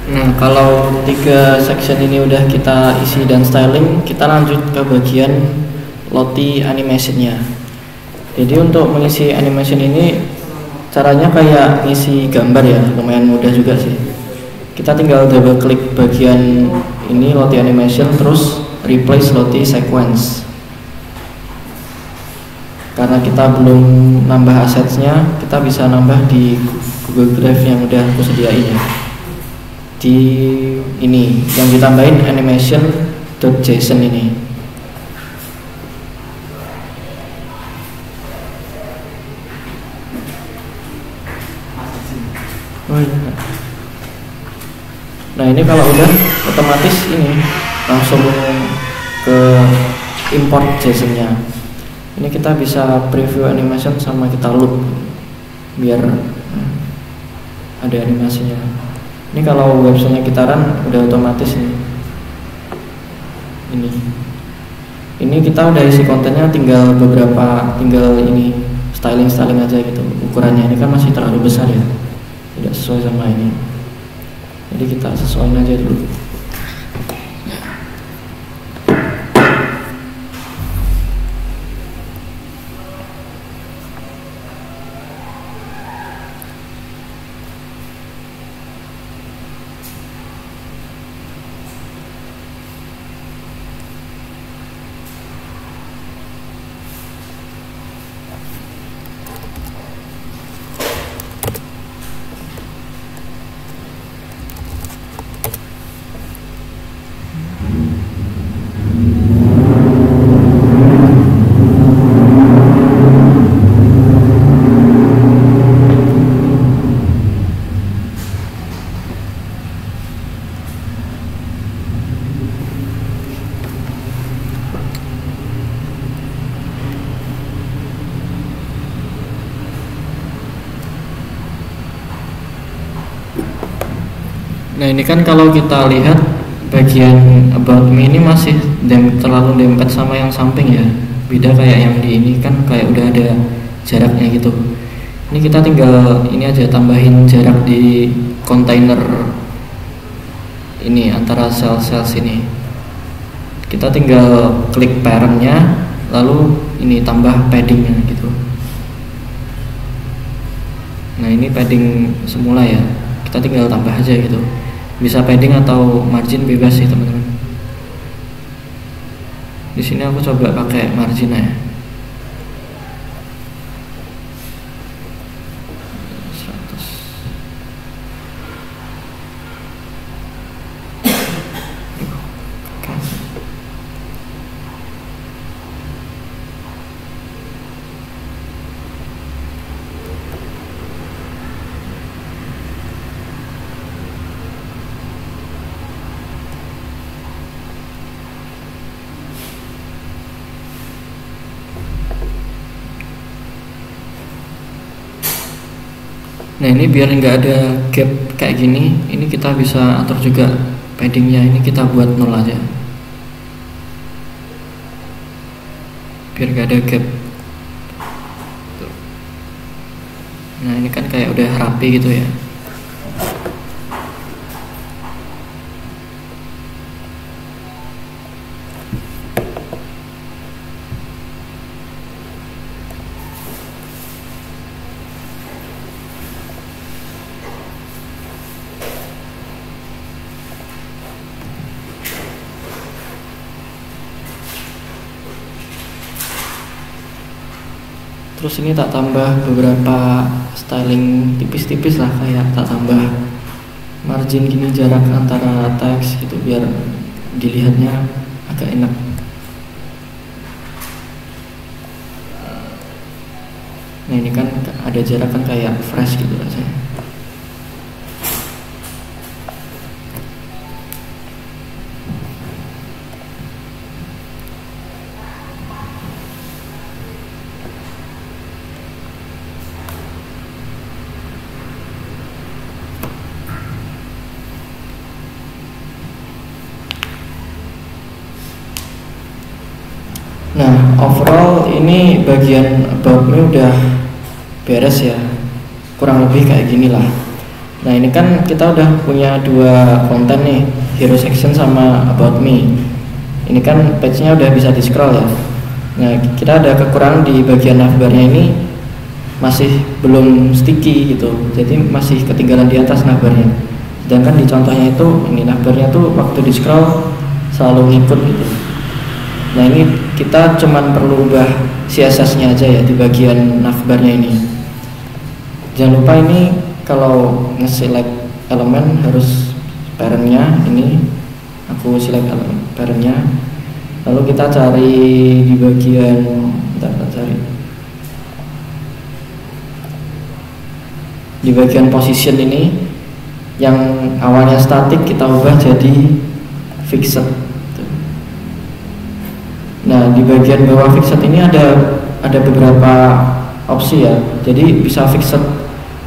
Nah kalau 3 section ini udah kita isi dan styling, kita lanjut ke bagian Lottie animationnya. Jadi untuk mengisi animation ini caranya kayak ngisi gambar ya, lumayan mudah juga sih. Kita tinggal double klik bagian ini Lottie animation, terus replace Lottie sequence. Karena kita belum nambah assetsnya, kita bisa nambah di Google Drive yang udah aku sediain ya. Di ini yang ditambahin animation.json ini. Nah ini kalau udah otomatis ini langsung ke import JSON-nya. Ini kita bisa preview animation sama kita loop biar ada animasinya. Ini kalau websitenya kita run udah otomatis nih. Ini kita udah isi kontennya, tinggal ini styling aja gitu. Ukurannya ini kan masih terlalu besar ya, tidak sesuai sama ini. Jadi kita sesuaiin aja dulu. Nah ini kan kalau kita lihat bagian about me ini masih terlalu dempet sama yang samping ya. Beda kayak yang di ini kan kayak udah ada jaraknya gitu. Ini kita tinggal ini aja tambahin jarak di kontainer ini antara sel-sel sini. Kita tinggal klik parentnya, lalu ini tambah paddingnya gitu. Nah ini padding semula ya, kita tinggal tambah aja gitu. Bisa padding atau margin bebas sih teman-teman. Di sini aku coba pakai margin ya. 100. Nah ini biar nggak ada gap kayak gini, ini kita bisa atur juga paddingnya, ini kita buat 0 aja biar nggak ada gap. Nah ini kan kayak udah rapi gitu ya. Terus ini tak tambah beberapa styling tipis-tipis lah, kayak tak tambah margin gini, jarak antara teks gitu biar dilihatnya agak enak. Nah ini kan ada jarak kan kayak fresh gitu rasanya. Nah, overall ini bagian about me udah beres ya, kurang lebih kayak gini lah. Nah ini kan kita udah punya 2 konten nih, hero section sama about me. Ini kan page-nya udah bisa di scroll ya. Nah kita ada kekurangan di bagian navbarnya, ini masih belum sticky gitu, jadi masih ketinggalan di atas navbarnya. Sedangkan di contohnya itu ini navbarnya tuh waktu di scroll selalu ngikut gitu. Nah ini kita cuman perlu ubah CSS-nya aja ya di bagian navbarnya ini. Jangan lupa ini kalau nge-select elemen harus parent-nya, ini aku select elemen parent-nya. Lalu kita cari di bagian, kita cari di bagian position ini, yang awalnya static kita ubah jadi fixed. Nah di bagian bawah fixed ini ada beberapa opsi ya, jadi bisa fixed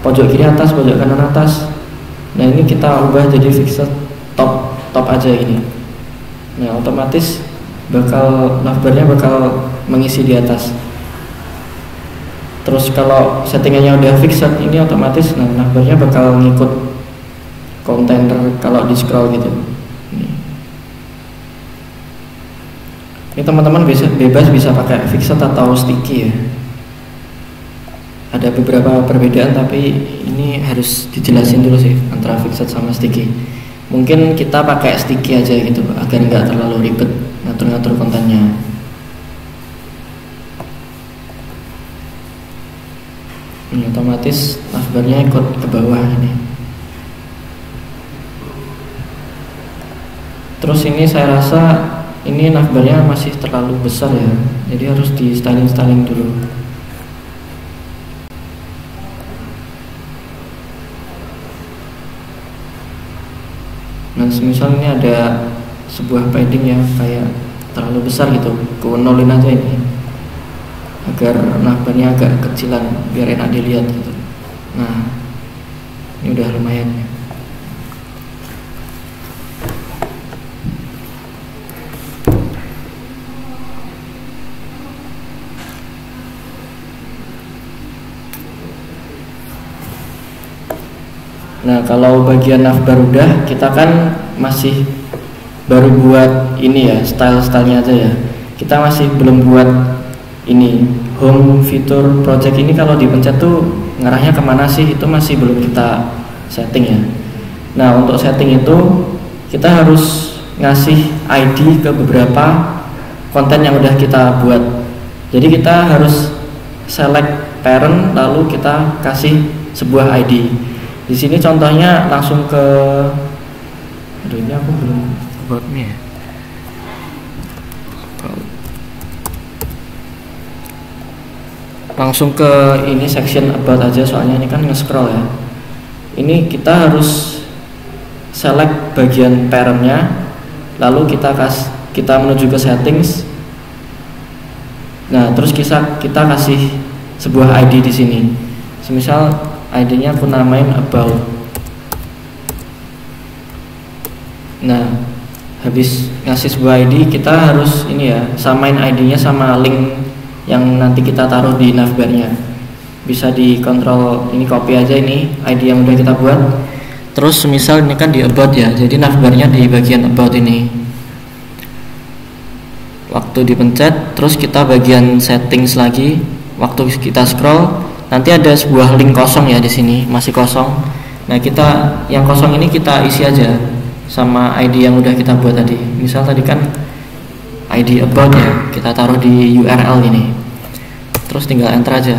pojok kiri atas, pojok kanan atas. Nah ini kita ubah jadi fixed top aja ini. Nah otomatis navbarnya bakal mengisi di atas. Terus kalau settingannya udah fixed ini otomatis navbarnya bakal ngikut kontainer kalau di scroll gitu. Ini teman-teman bebas bisa pakai fixed atau sticky ya. Ada beberapa perbedaan tapi ini harus dijelasin dulu sih antara fixed sama sticky. Mungkin kita pakai sticky aja gitu agar nggak terlalu ribet ngatur-ngatur kontennya. Ini otomatis navbarnya ikut ke bawah ini. Terus ini saya rasa ini navbarnya masih terlalu besar ya, jadi harus di styling dulu. Nah semisal ini ada sebuah padding yang kayak terlalu besar gitu, aku nolin aja ini agar navbarnya agak kecilan biar enak dilihat gitu. Nah ini udah lumayan ya. Nah kalau bagian navbar udah, kita kan masih baru buat ini ya, stylenya aja ya. Kita masih belum buat ini home fitur project ini, kalau dipencet tuh ngarahnya kemana sih, itu masih belum kita setting ya. Nah untuk setting itu kita harus ngasih ID ke beberapa konten yang udah kita buat. Jadi kita harus select parent lalu kita kasih sebuah ID. Di sini contohnya langsung ke, aduh ini aku belum about me ya. Langsung ke ini section about aja, soalnya ini kan nge-scroll ya. Ini kita harus select bagian parentnya, lalu kita menuju ke settings. Nah terus kita kasih sebuah ID di sini. Semisal ID-nya aku namain about. Nah, habis ngasih sebuah ID, kita harus ini ya, samain ID-nya sama link yang nanti kita taruh di navbar-nya. Bisa dikontrol, ini copy aja ini ID yang udah kita buat. Terus misal ini kan di about ya, jadi navbar-nya di bagian about ini. Waktu dipencet, terus kita bagian settings lagi. Waktu kita scroll, nanti ada sebuah link kosong ya di sini, masih kosong. Nah, kita yang kosong ini kita isi aja sama ID yang udah kita buat tadi. Misal tadi kan ID about ya, kita taruh di URL ini. Terus tinggal enter aja.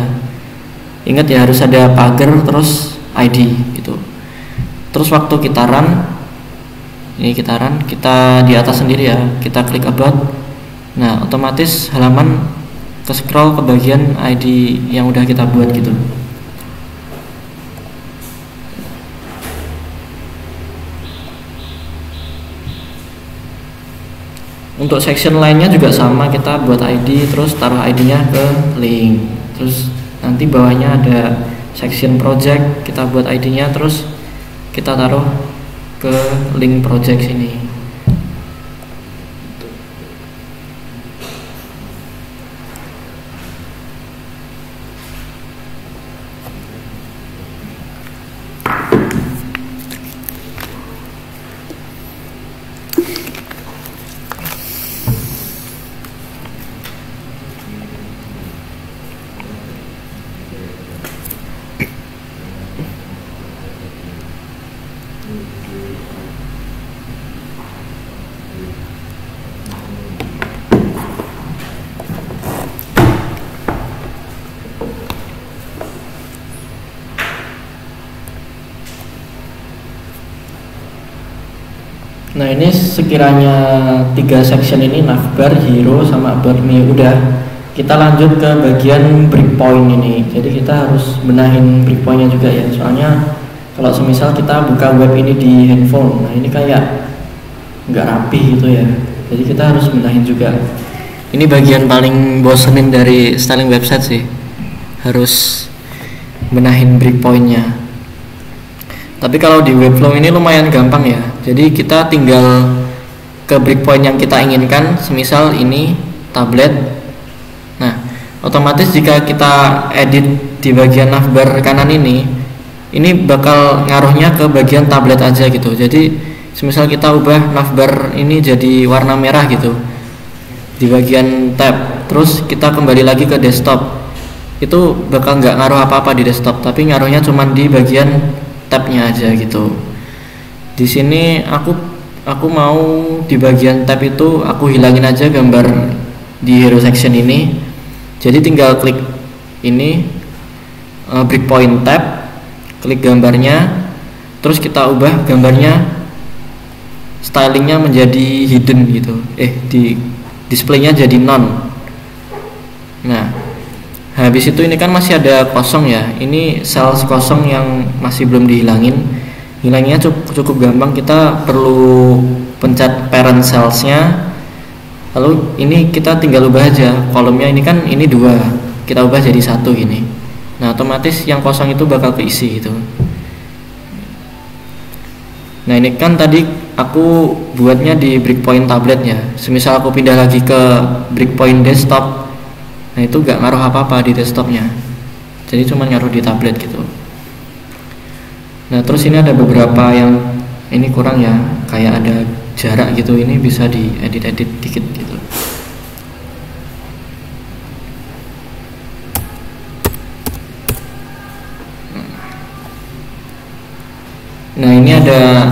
Ingat ya, harus ada pagar terus ID gitu. Terus waktu kita run, ini kita run, kita di atas sendiri ya, kita klik about. Nah, otomatis halaman ke scroll ke bagian ID yang udah kita buat gitu. Untuk section lainnya juga sama, kita buat ID terus taruh ID-nya ke link. Terus nanti bawahnya ada section project, kita buat ID-nya terus kita taruh ke link project sini. Nah, ini sekiranya 3 section ini, navbar, hero, sama about me udah, kita lanjut ke bagian breakpoint ini. Jadi kita harus benahin breakpointnya juga ya, soalnya kalau semisal kita buka web ini di handphone, nah ini kayak nggak rapi gitu ya, jadi kita harus benahin juga. Ini bagian paling bosenin dari styling website sih, harus benahin breakpointnya. Tapi kalau di Webflow ini lumayan gampang ya. Jadi kita tinggal ke breakpoint yang kita inginkan. Semisal ini tablet. Nah, otomatis jika kita edit di bagian navbar kanan ini bakal ngaruhnya ke bagian tablet aja gitu. Jadi semisal kita ubah navbar ini jadi warna merah gitu di bagian tab, terus kita kembali lagi ke desktop, itu bakal nggak ngaruh apa-apa di desktop, tapi ngaruhnya cuma di bagian tabnya aja gitu. Di sini aku mau di bagian tab itu aku hilangin aja gambar di hero section ini. Jadi tinggal klik ini breakpoint tab, klik gambarnya, terus kita ubah gambarnya, stylingnya menjadi hidden gitu, di displaynya jadi none. Nah, habis itu ini kan masih ada kosong ya, ini cells kosong yang masih belum dihilangin. Hilangnya cukup gampang, kita perlu pencet parent cellsnya, lalu ini kita tinggal ubah aja kolomnya. Ini kan ini 2, kita ubah jadi 1 gini. Nah, otomatis yang kosong itu bakal keisi gitu. Nah, ini kan tadi aku buatnya di breakpoint tablet ya. Semisal aku pindah lagi ke breakpoint desktop, nah itu gak ngaruh apa-apa di desktopnya, jadi cuma ngaruh di tablet gitu. Nah, terus ini ada beberapa yang ini kurang ya, kayak ada jarak gitu, ini bisa diedit-edit dikit gitu. Nah, ini ada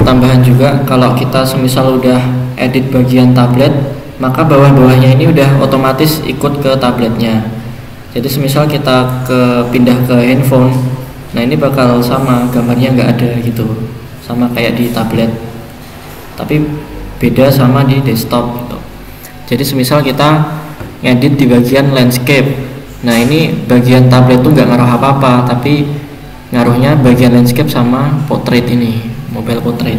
tambahan juga, kalau kita semisal udah edit bagian tablet, maka bawah-bawahnya ini udah otomatis ikut ke tabletnya. Jadi semisal kita pindah ke handphone, nah ini bakal sama, gambarnya nggak ada gitu, sama kayak di tablet, tapi beda sama di desktop gitu. Jadi semisal kita ngedit di bagian landscape, nah ini bagian tablet tuh nggak ngaruh apa-apa, tapi ngaruhnya bagian landscape sama portrait ini, mobile portrait.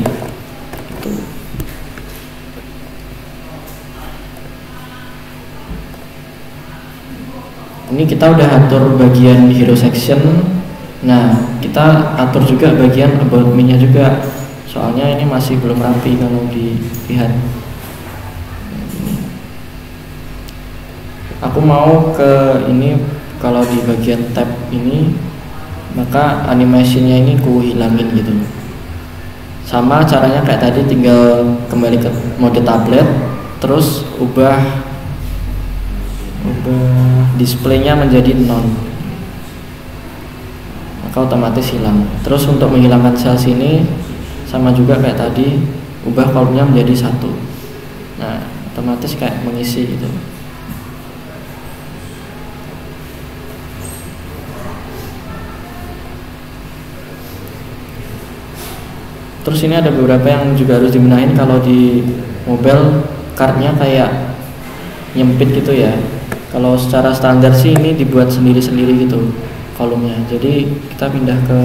Ini kita udah atur bagian hero section. Nah, kita atur juga bagian about me-nya juga. Soalnya ini masih belum rapi kalau dilihat. Aku mau ke ini, kalau di bagian tab ini, maka animasinya ini ku hilangin gitu. Sama caranya kayak tadi, tinggal kembali ke mode tablet, terus ubah displaynya menjadi non, maka otomatis hilang. Terus untuk menghilangkan sel sini sama juga kayak tadi, ubah kolomnya menjadi 1. Nah, otomatis kayak mengisi gitu. Terus ini ada beberapa yang juga harus dibenahin. Kalau di mobile cardnya kayak nyempit gitu ya. Kalau secara standar sih ini dibuat sendiri-sendiri gitu kolomnya. Jadi kita pindah ke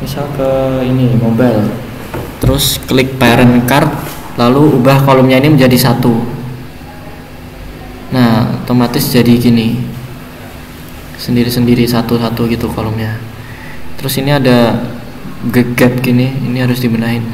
misal ke ini mobile, terus klik parent card, lalu ubah kolomnya ini menjadi 1. Nah, otomatis jadi gini, sendiri-sendiri satu-satu gitu kolomnya. Terus ini ada gap gini, ini harus dibenahin.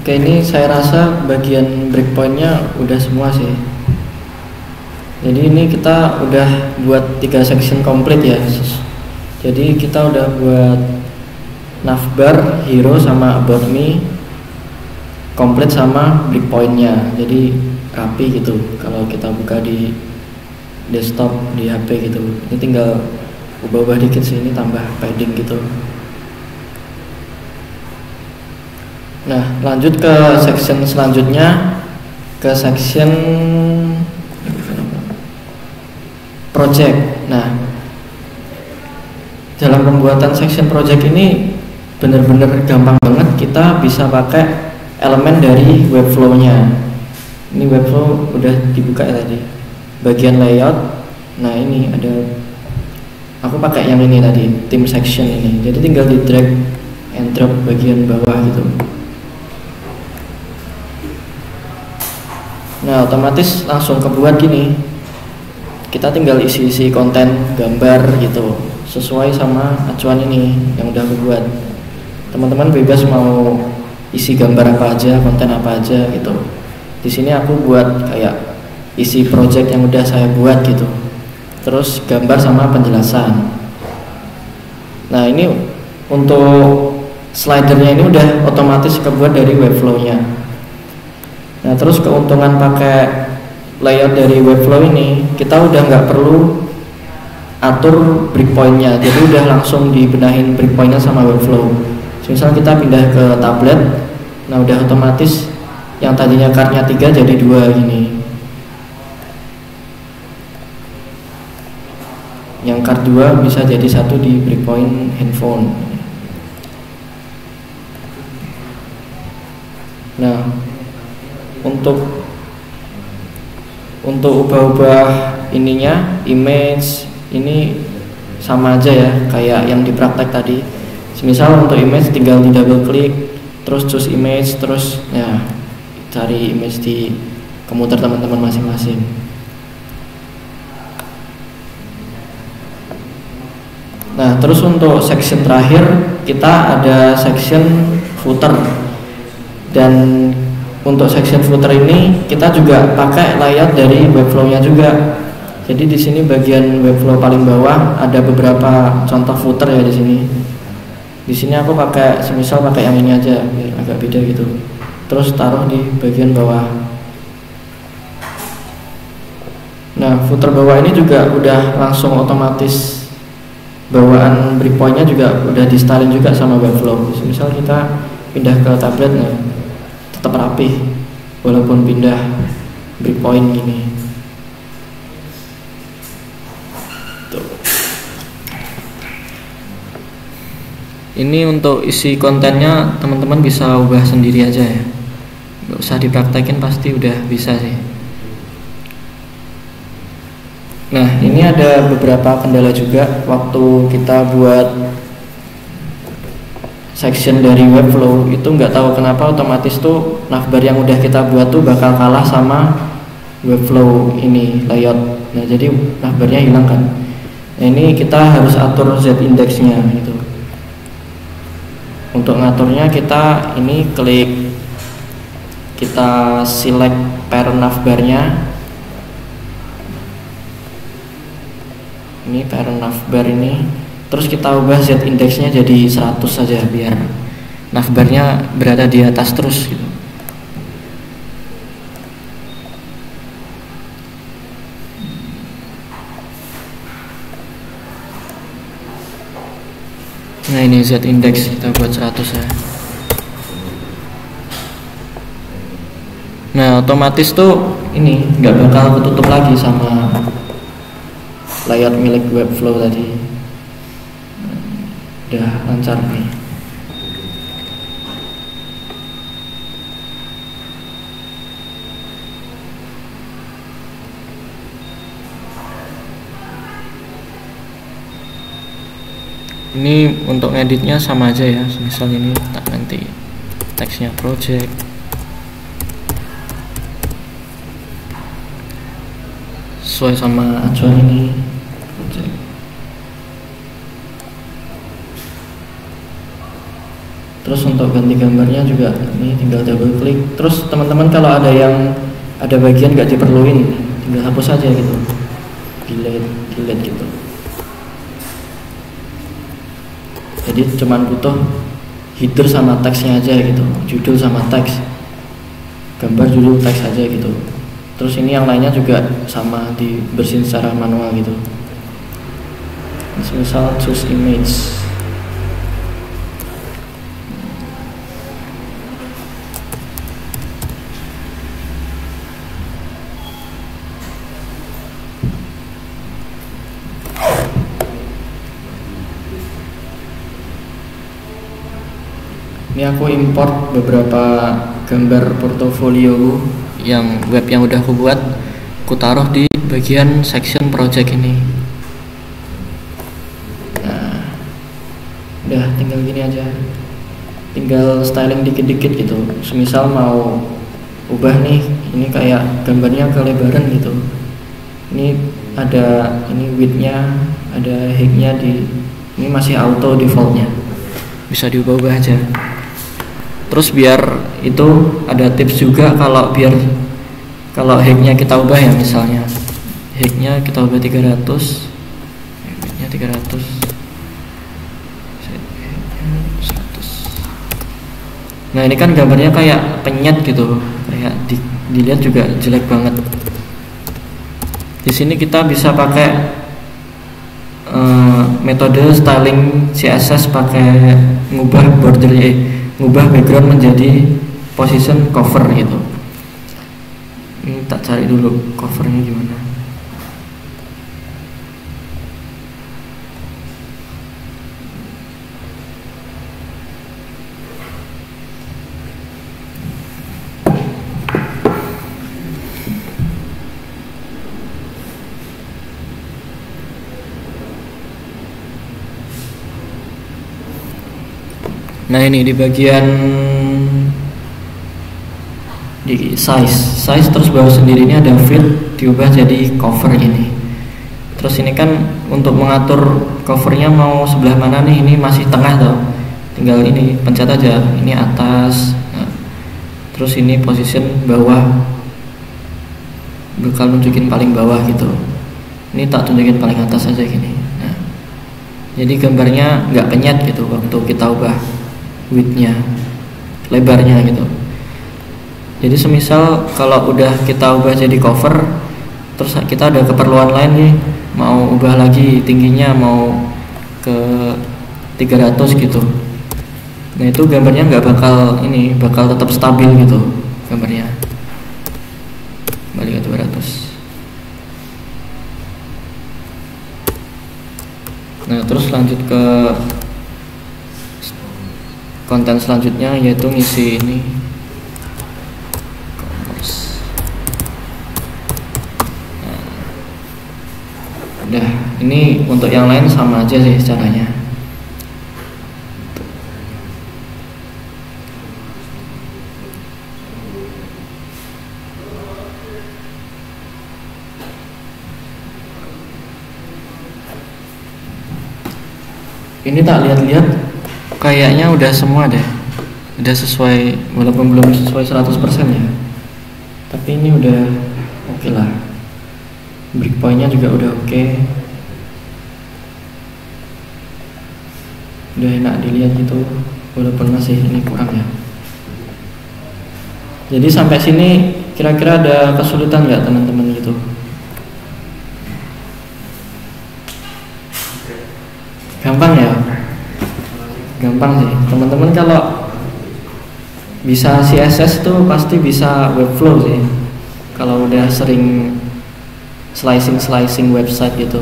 Oke, ini saya rasa bagian breakpointnya udah semua sih. Jadi ini kita udah buat 3 section komplit ya. Jadi kita udah buat navbar, hero, sama about me komplit sama breakpointnya. Jadi rapi gitu kalau kita buka di desktop, di HP gitu. Ini tinggal ubah-ubah dikit sih, ini tambah padding gitu. Nah, lanjut ke section selanjutnya, ke section project. Nah, dalam pembuatan section project ini benar-benar gampang banget. Kita bisa pakai elemen dari webflow-nya. Ini webflow udah dibuka ya tadi. Bagian layout. Nah, ini ada, aku pakai yang ini tadi, theme section ini. Jadi tinggal di drag and drop bagian bawah gitu. Nah, otomatis langsung kebuat gini. Kita tinggal isi-isi konten gambar gitu, sesuai sama acuan ini yang udah aku buat. Teman-teman bebas mau isi gambar apa aja, konten apa aja gitu. Di sini aku buat kayak isi project yang udah saya buat gitu. Terus gambar sama penjelasan. Nah, ini untuk slidernya ini udah otomatis kebuat dari webflow-nya. Nah, terus keuntungan pakai layout dari webflow ini, kita udah nggak perlu atur breakpointnya. Jadi udah langsung dibenahin breakpointnya sama webflow. Misal kita pindah ke tablet, nah udah otomatis yang tadinya cardnya 3 jadi 2 gini. Yang card 2 bisa jadi 1 di breakpoint handphone. Nah, untuk ubah-ubah ininya, image ini sama aja ya kayak yang di praktek tadi. Misal untuk image tinggal di double klik, terus choose image, terus ya cari image di komputer teman-teman masing-masing. Nah, terus untuk section terakhir kita ada section footer, dan untuk section footer ini kita juga pakai layout dari Webflow-nya juga. Jadi di sini bagian Webflow paling bawah ada beberapa contoh footer ya di sini. Di sini aku pakai semisal pakai yang ini aja biar agak beda gitu. Terus taruh di bagian bawah. Nah, footer bawah ini juga udah langsung otomatis, bawaan breakpoint-nya juga udah di styling juga sama Webflow. Misal kita pindah ke tablet, nah tetap rapi walaupun pindah breakpoint gini. Tuh. Ini untuk isi kontennya teman-teman bisa ubah sendiri aja ya, nggak usah dipraktekin, pasti udah bisa sih. Nah, ini ada beberapa kendala juga waktu kita buat section dari Webflow. Itu nggak tahu kenapa otomatis tuh navbar yang udah kita buat tuh bakal kalah sama Webflow ini layout. Nah, jadi navbarnya hilang kan. Nah, ini kita harus atur Z indexnya gitu. Untuk ngaturnya kita ini klik, kita select parent navbarnya. Ini parent navbar ini, terus kita ubah Z indexnya jadi 100 saja biar navbarnya berada di atas terus gitu. Nah, ini Z index kita buat 100 ya. Nah, otomatis tuh ini nggak bakal ketutup lagi sama layout milik Webflow tadi. Udah lancar nih. Ini untuk ngeditnya sama aja ya, misal ini tak ganti teksnya project, sesuai sama acuan ini project. Terus untuk ganti gambarnya juga ini tinggal double klik. Terus teman-teman kalau ada yang ada bagian nggak diperluin, tinggal hapus aja gitu, delete gitu. Jadi cuman butuh header sama teksnya aja gitu, judul sama teks, gambar, judul, teks aja gitu. Terus ini yang lainnya juga sama, dibersihin secara manual gitu. Misal choose image. Ini aku import beberapa gambar portofolio yang web yang udah aku buat, aku taruh di bagian section project ini. Nah, udah tinggal gini aja, tinggal styling dikit-dikit gitu. Semisal mau ubah nih, ini kayak gambarnya kelebaran gitu. Ini ada ini widthnya, ada height-nya di ini masih auto defaultnya, bisa diubah-ubah aja. Terus biar itu ada tips juga, kalau height-nya kita ubah ya, misalnya height-nya kita ubah 300, height-nya 300, 100. Nah, ini kan gambarnya kayak penyet gitu, kayak dilihat juga jelek banget. Di sini kita bisa pakai metode styling CSS, pakai ngubah bordernya, ngubah background menjadi position cover gitu. Ini tak cari dulu covernya gimana. Nah, ini di bagian di size terus bawah sendiri ini ada fill, diubah jadi cover ini. Terus ini kan untuk mengatur covernya mau sebelah mana nih, ini masih tengah tuh, tinggal ini pencet aja, ini atas. Nah, terus ini position bawah, bakal nunjukin paling bawah gitu. Ini tak tunjukin paling atas aja gini. Nah, jadi gambarnya nggak penyet gitu waktu kita ubah widthnya, lebarnya gitu. Jadi semisal kalau udah kita ubah jadi cover, terus kita ada keperluan lain nih, mau ubah lagi tingginya mau ke 300 gitu. Nah itu gambarnya nggak bakal ini, bakal tetap stabil gitu gambarnya. Kembali ke 200. Nah terus lanjut ke konten selanjutnya, yaitu ngisi ini. Udah, ini untuk yang lain sama aja sih caranya. Ini tak lihat-lihat kayaknya udah semua deh, udah sesuai, walaupun belum sesuai 100% ya, tapi ini udah oke lah. Breakpointnya juga udah oke, udah enak dilihat gitu, walaupun masih ini kurang ya. Jadi sampai sini kira-kira ada kesulitan nggak teman-teman gitu? Gampang ya? Gampang sih teman-teman. Kalau bisa CSS tuh pasti bisa Webflow sih, kalau udah sering slicing website gitu.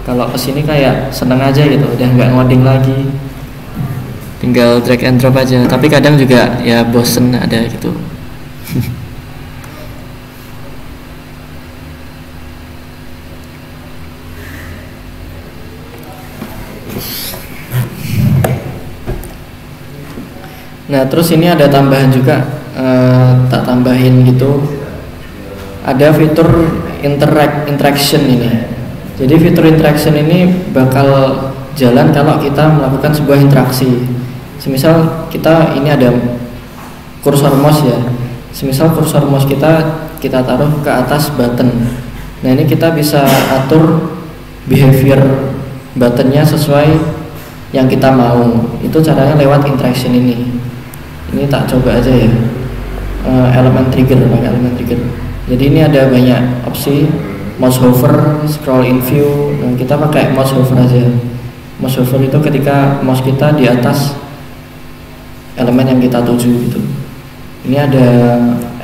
Kalau kesini kayak seneng aja gitu, udah nggak ngoding lagi, tinggal drag and drop aja. Tapi kadang juga ya bosen ada gitu. Nah terus ini ada tambahan juga, tak tambahin gitu, ada fitur interaction ini. Jadi fitur interaction ini bakal jalan kalau kita melakukan sebuah interaksi. Semisal kita ini ada kursor mouse ya, semisal kursor mouse kita taruh ke atas button. Nah ini kita bisa atur behavior buttonnya sesuai yang kita mau. Itu caranya lewat interaction ini. Ini tak coba aja ya, elemen trigger, pakai elemen trigger. Jadi ini ada banyak opsi, mouse hover, scroll in view. Nah, kita pakai mouse hover aja. Mouse hover itu ketika mouse kita di atas elemen yang kita tuju gitu. Ini ada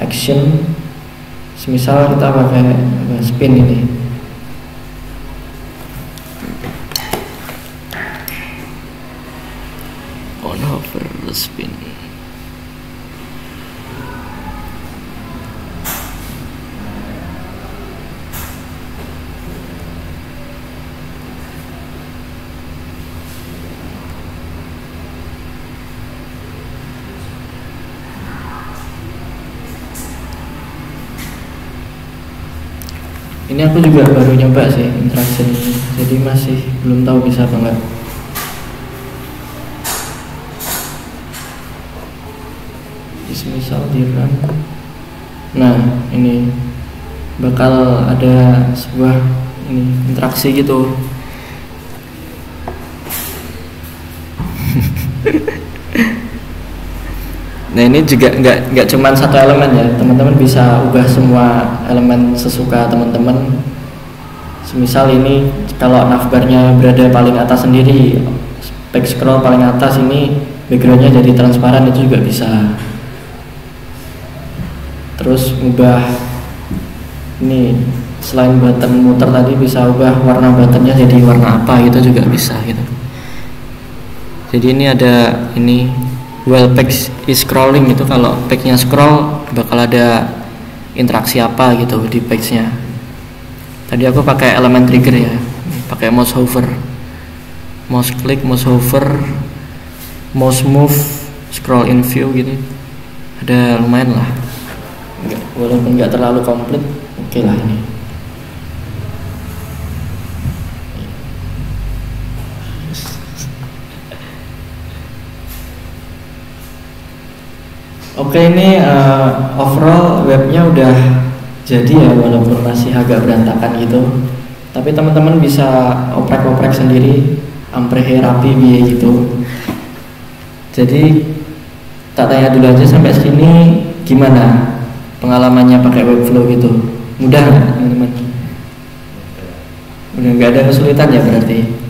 action, semisal kita pakai spin ini. On hover spin. Ini aku juga baru nyoba sih interaction ini, jadi masih belum tahu bisa apa enggak. Misal di run. Nah ini bakal ada sebuah ini interaksi gitu. Nah ini juga nggak cuman satu elemen ya, teman-teman bisa ubah semua elemen sesuka teman-teman. Semisal ini kalau navbarnya berada paling atas sendiri, back scroll paling atas, ini backgroundnya jadi transparan, itu juga bisa. Terus ubah ini, selain button muter tadi, bisa ubah warna buttonnya jadi warna apa gitu juga bisa gitu. Jadi ini ada ini, while page is scrolling, itu kalau page-nya scroll bakal ada interaksi apa gitu di page-nya. Tadi aku pakai elemen trigger ya, pakai mouse hover, mouse click, mouse hover, mouse move, scroll in view gitu. Ada lumayan lah, walaupun nggak terlalu komplit, oke lah ini. Oke, ini overall webnya udah jadi ya, walaupun masih agak berantakan gitu. Tapi teman-teman bisa oprek-oprek sendiri, amprehe rapi biye gitu. Jadi tak tanya dulu aja sampai sini gimana pengalamannya pakai Webflow gitu. Mudah nggak teman-teman? Udah nggak ada kesulitan ya berarti.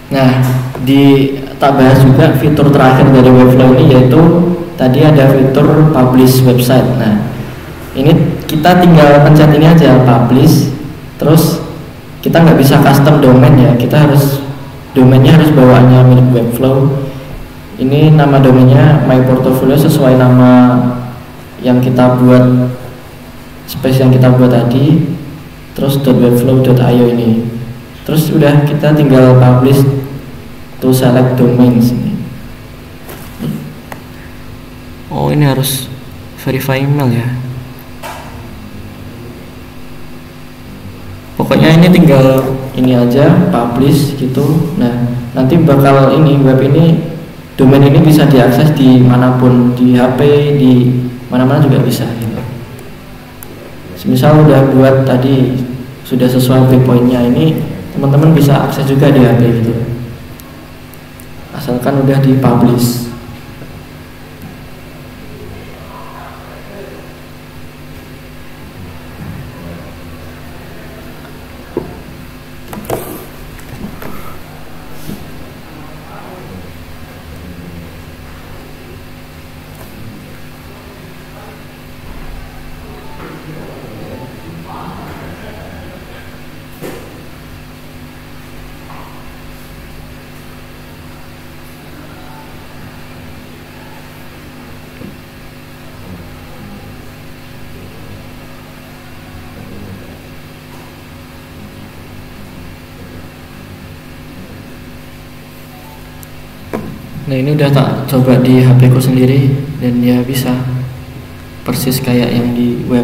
Nah, tak bahas juga fitur terakhir dari Webflow ini, yaitu tadi ada fitur publish website. Nah, ini kita tinggal pencet ini aja, publish, terus kita nggak bisa custom domain ya, kita harus domainnya harus bawaannya milik Webflow. Ini nama domainnya My Portfolio sesuai nama yang kita buat, space yang kita buat tadi, terus .webflow.io ini. Terus udah kita tinggal publish to select domains ini. Oh, ini harus verify email ya. Pokoknya ini tinggal ini aja publish gitu. Nah, nanti bakal ini web ini, domain ini bisa diakses di manapun, di HP, di mana-mana juga bisa gitu. Misal udah buat tadi sudah sesuai breakpointnya, ini teman-teman bisa akses juga di HP gitu, asalkan udah dipublish. Nah, ini udah tak coba di HP ku sendiri dan ya bisa persis kayak yang di web.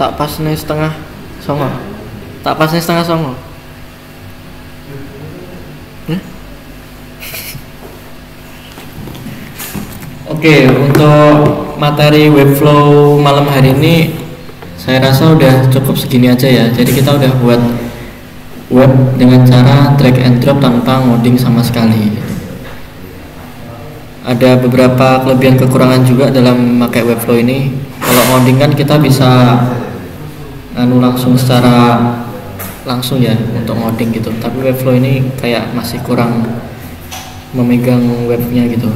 Tak pas nih setengah songo. Tak pas nih setengah songo. Oke, untuk materi Webflow malam hari ini saya rasa udah cukup segini aja ya. Jadi kita udah buat web dengan cara drag and drop tanpa ngoding sama sekali. Ada beberapa kelebihan kekurangan juga dalam memakai Webflow ini. Kalau ngoding kan kita bisa langsung secara langsung ya untuk ngoding gitu. Tapi Webflow ini kayak masih kurang memegang webnya gitu.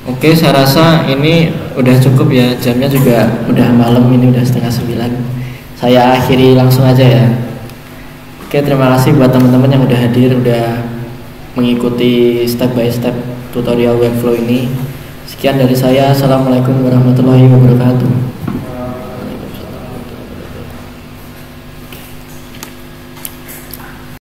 Oke, saya rasa ini udah cukup ya. Jamnya juga udah malam, ini udah 8:30. Saya akhiri langsung aja ya. Oke, terima kasih buat teman-teman yang udah hadir, udah mengikuti step by step tutorial Webflow ini. Sekian dari saya. Assalamualaikum warahmatullahi wabarakatuh.